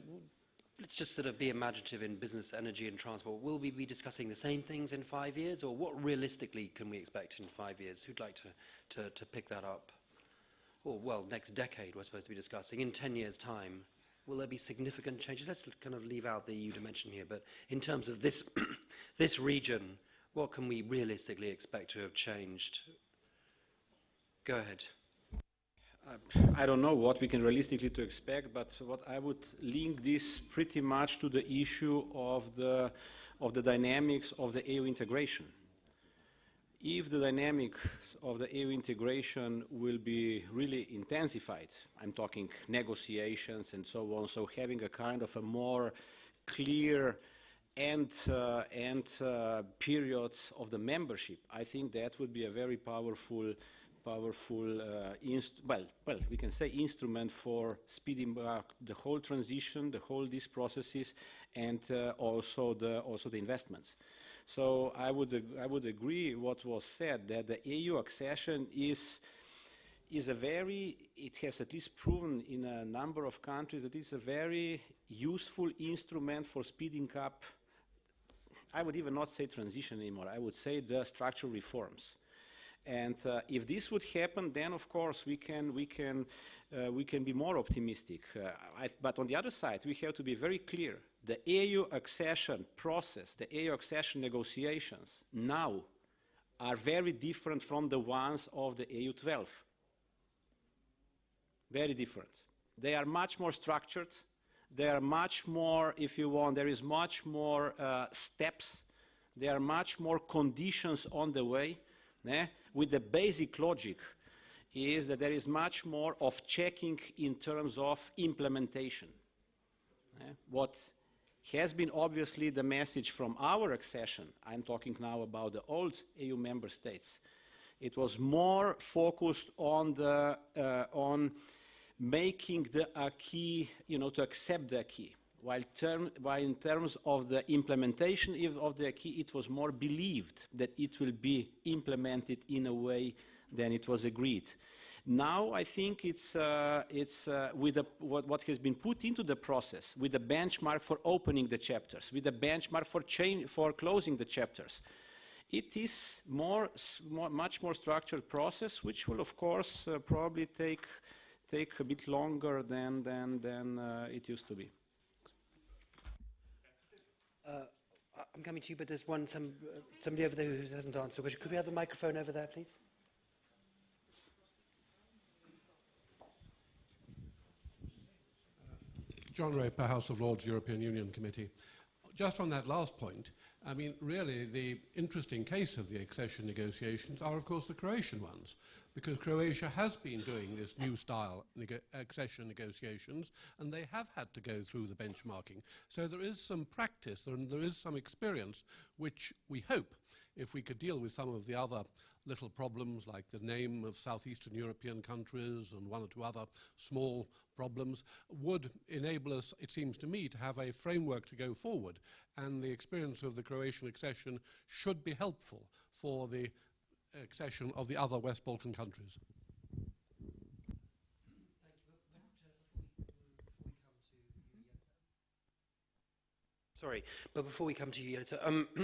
Let's just sort of be imaginative in business, energy and transport. Will we be discussing the same things in 5 years, or what realistically can we expect in 5 years? Who'd like to pick that up? Or, well, next decade we're supposed to be discussing. In 10 years' time, will there be significant changes? Let's kind of leave out the EU dimension here, but in terms of this, this region, what can we realistically expect to have changed? Go ahead. I don't know what we can realistically to expect, but what I would link this pretty much to the issue of the dynamics of the EU integration. If the dynamics of the EU integration will be really intensified, I'm talking negotiations and so on, so having a kind of a more clear end period of the membership, I think that would be a very powerful, we can say instrument for speeding up the whole transition, these processes, and also the investments. So I would agree what was said, that the EU accession is it has at least proven in a number of countries that it's a very useful instrument for speeding up. I would even not say transition anymore. I would say the structural reforms. And if this would happen, then of course we can be more optimistic. But on the other side, we have to be very clear. The EU accession process, the EU accession negotiations now are very different from the ones of the EU 12. Very different. They are much more structured. They are much more, if you want, there is much more steps. There are much more conditions on the way. With the basic logic is that there is much more of checking in terms of implementation. What has been obviously the message from our accession, I'm talking now about the old EU member states, it was more focused on on making the acquis, to accept the acquis. While in terms of the implementation of the acquis, it was more believed that it will be implemented in a way than it was agreed. Now I think it's with what has been put into the process, with the benchmark for opening the chapters, with the benchmark for closing the chapters. It is much more structured process, which will of course probably take a bit longer than it used to be. I'm coming to you, but there's somebody over there who hasn't answered a question. Could we have the microphone over there, please? John Raper, House of Lords, European Union Committee. Just on that last point, I mean, really the interesting case of the accession negotiations are, of course, the Croatian ones, because Croatia has been doing this new style accession negotiations, and they have had to go through the benchmarking. So there is some practice and there is some experience, which we hope, if we could deal with some of the other little problems like the name of southeastern European countries and one or two other small problems, would enable us, it seems to me, to have a framework to go forward. And the experience of the Croatian accession should be helpful for the accession of the other West Balkan countries. Sorry, but before we come to you,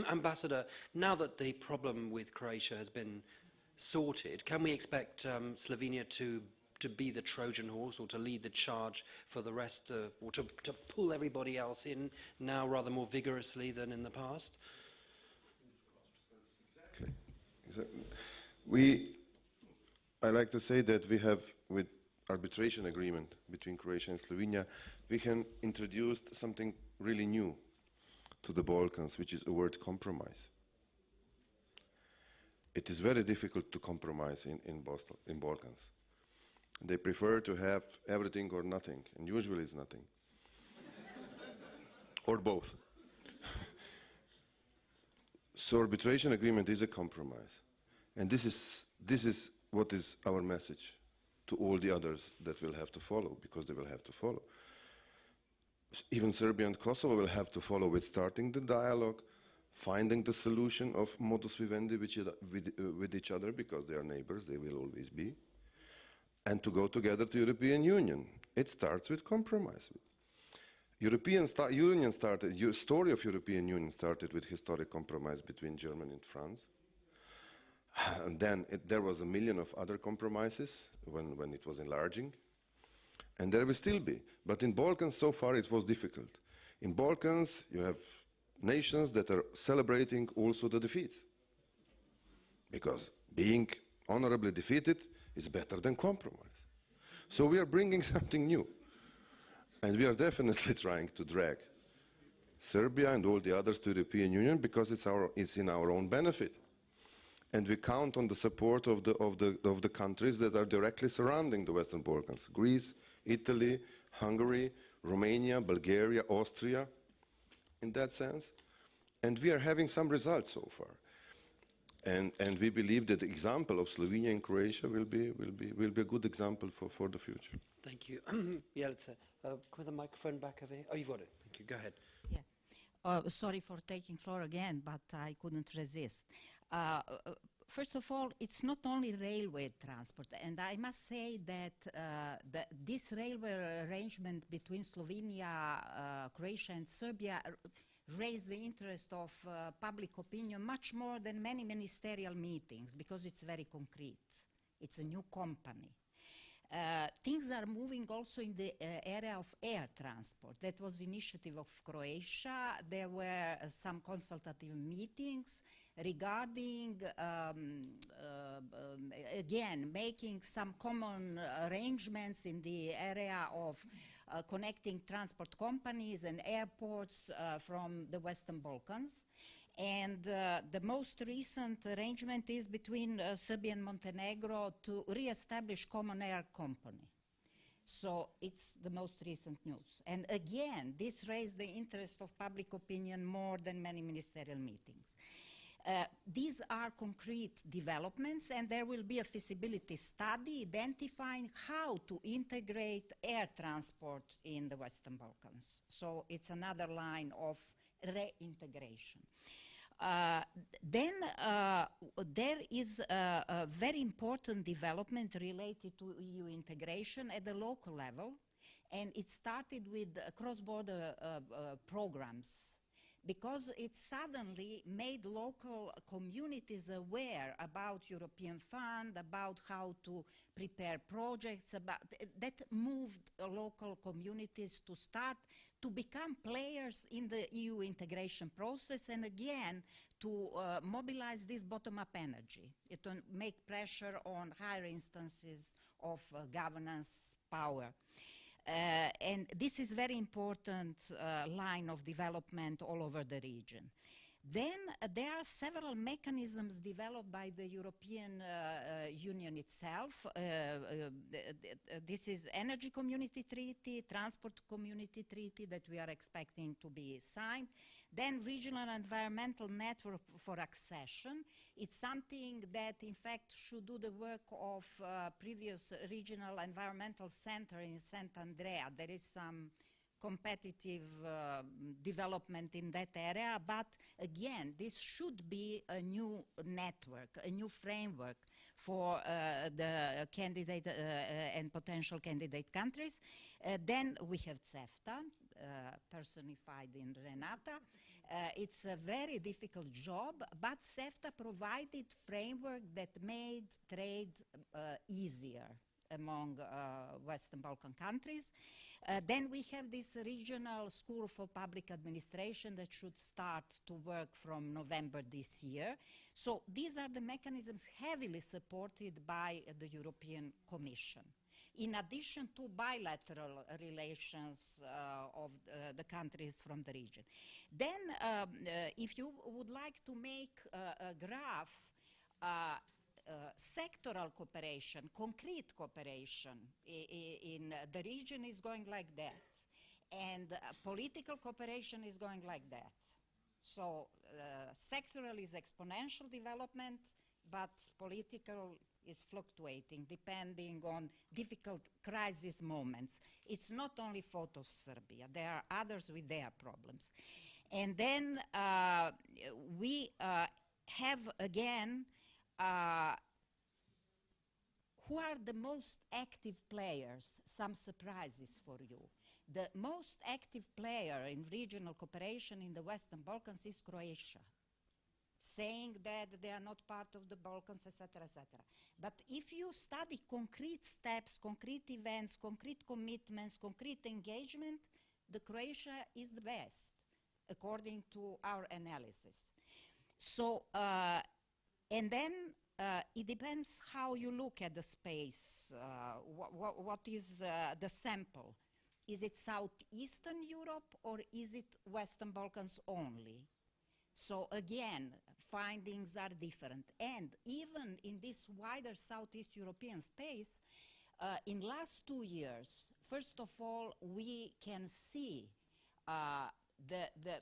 Ambassador, now that the problem with Croatia has been sorted, can we expect Slovenia to be the Trojan horse or to lead the charge for the rest, or to pull everybody else in now rather more vigorously than in the past? Exactly. I like to say that we have, with arbitration agreement between Croatia and Slovenia, we can introduce something really new to the Balkans, which is a word compromise. It is very difficult to compromise in Balkans. They prefer to have everything or nothing, and usually it's nothing. Or both. So arbitration agreement is a compromise. And this is what is our message to all the others that will have to follow, because they will have to follow. even Serbia and Kosovo will have to follow with starting the dialogue, finding the solution of modus vivendi with each other, because they are neighbors, they will always be, and to go together to European Union. It starts with compromise. Story of European Union started with historic compromise between Germany and France. And then there was a million of other compromises when it was enlarging. And there will still be. But in Balkans, so far, it was difficult. In Balkans, you have nations that are celebrating also the defeats. Because being honorably defeated is better than compromise. So we are bringing something new. And we are definitely trying to drag Serbia and all the others to the European Union, because it's in our own benefit. And we count on the support of the countries that are directly surrounding the Western Balkans: Greece, Italy, Hungary, Romania, Bulgaria, Austria, in that sense. And we are having some results so far. And we believe that the example of Slovenia and Croatia will be a good example for the future. Thank you. Jelica, with the microphone back over here. Oh, you've got it. Thank you. Go ahead. Yeah. Sorry for taking floor again, but I couldn't resist. First of all, it's not only railway transport, and I must say that this railway arrangement between Slovenia, Croatia and Serbia raised the interest of public opinion much more than many ministerial meetings, because it's very concrete. It's a new company. Things are moving also in the area of air transport. That was the initiative of Croatia. There were some consultative meetings regarding, again, making some common arrangements in the area of connecting transport companies and airports from the Western Balkans. And the most recent arrangement is between Serbia and Montenegro to re-establish common air company. So it's the most recent news. And again, this raised the interest of public opinion more than many ministerial meetings. These are concrete developments, and there will be a feasibility study identifying how to integrate air transport in the Western Balkans. So it's another line of reintegration. Then there is a very important development related to EU integration at the local level, and it started with cross-border programs, because it suddenly made local communities aware about European fund, about how to prepare projects, that moved local communities to start to become players in the EU integration process, and again to mobilize this bottom-up energy, to make pressure on higher instances of governance power. And this is very important line of development all over the region. Then there are several mechanisms developed by the European Union itself. This is Energy Community Treaty, Transport Community Treaty that we are expecting to be signed. Then Regional Environmental Network for Accession. It's something that in fact should do the work of previous Regional Environmental Center in Sant'Andrea. There is some competitive development in that area, but again, this should be a new network, a new framework for the candidate and potential candidate countries. Then we have CEFTA, personified in Renata. It's a very difficult job, but CEFTA provided framework that made trade easier among Western Balkan countries. Then we have this regional school for public administration that should start to work from November this year. So these are the mechanisms heavily supported by the European Commission, in addition to bilateral relations of the countries from the region. Then if you would like to make a graph, sectoral cooperation, concrete cooperation in the region is going like that. And political cooperation is going like that. So sectoral is exponential development, but political is fluctuating depending on difficult crisis moments. It's not only fault of Serbia. There are others with their problems. And then we have again who are the most active players? Some surprises for you. The most active player in regional cooperation in the Western Balkans is Croatia, saying that they are not part of the Balkans, etc., etc. But if you study concrete steps, concrete events, concrete commitments, concrete engagement, the Croatia is the best, according to our analysis. So, and then it depends how you look at the space. What is the sample? Is it Southeastern Europe or is it Western Balkans only? So again, findings are different. And even in this wider Southeast European space, in last 2 years, first of all, we can see the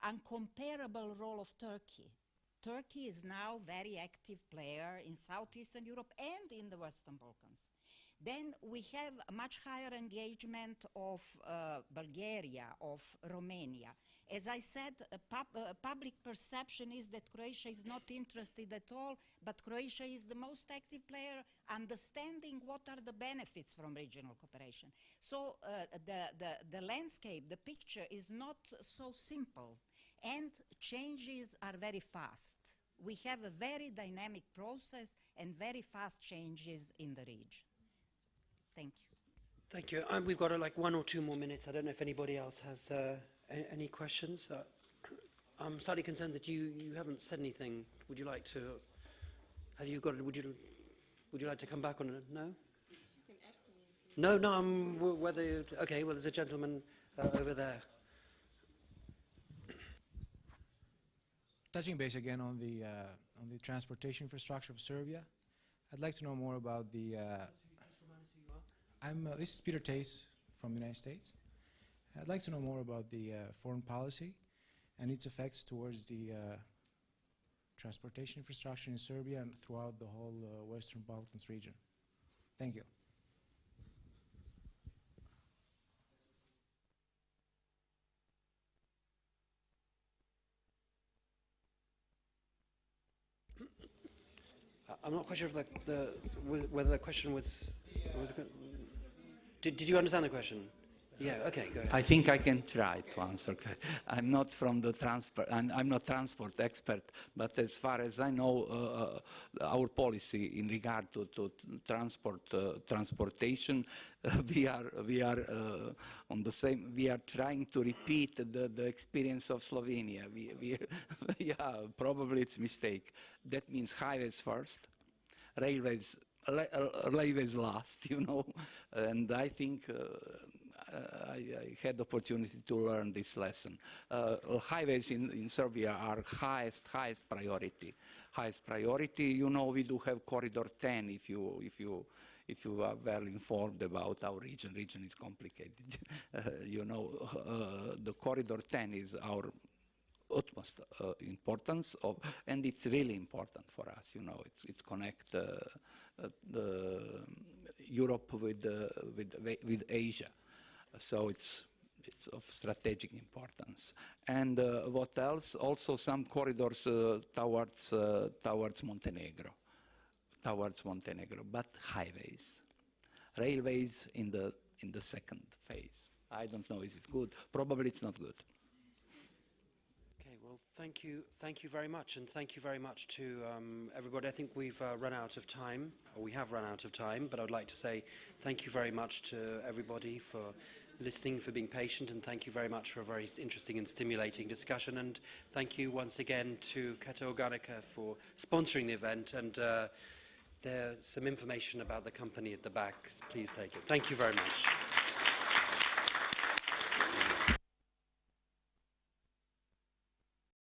uncomparable role of Turkey. Turkey is now a very active player in Southeastern Europe and in the Western Balkans. Then we have a much higher engagement of Bulgaria, of Romania. As I said, public perception is that Croatia is not interested at all, but Croatia is the most active player, understanding what are the benefits from regional cooperation. So the landscape, the picture is not so simple, and changes are very fast. We have a very dynamic process and very fast changes in the region. Thank you. Thank you. We've got like 1 or 2 more minutes. I don't know if anybody else has any questions. I'm slightly concerned that you haven't said anything. Would you like to? Have you got? Would you like to come back on it? No. You can ask me. No. Whether okay. Well, there's a gentleman over there. Touching base again on the transportation infrastructure of Serbia, I'd like to know more about the. This is Peter Tace from the United States. I'd like to know more about the foreign policy and its effects towards the transportation infrastructure in Serbia and throughout the whole Western Balkans region. Thank you. I'm not quite sure if whether the question was good. Did you understand the question? Yeah. Okay. Go ahead. I think I can try to answer. I'm not from the transport. I'm not transport expert, but as far as I know, our policy in regard to transportation, we are on the same. We are trying to repeat the experience of Slovenia. Yeah, probably it's a mistake. That means highways first, railways last. You know, and I think. I had the opportunity to learn this lesson. Highways in Serbia are highest priority. Highest priority. You know, we do have Corridor 10. If you are well informed about our region, region is complicated. You know, the Corridor 10 is our utmost importance and it's really important for us. You know, it's connect the Europe with Asia. So it's of strategic importance. And what else? Also some corridors towards Montenegro, but highways, railways in the second phase. I don't know, is it good? Probably it's not good. Okay, well, thank you very much, and thank you very much to everybody. I think we've run out of time, or we have run out of time, but I'd like to say thank you very much to everybody for listening, for being patient, and thank you very much for a very interesting and stimulating discussion. And thank you once again to Keta Organica for sponsoring the event. And there's some information about the company at the back. Please take it. Thank you very much.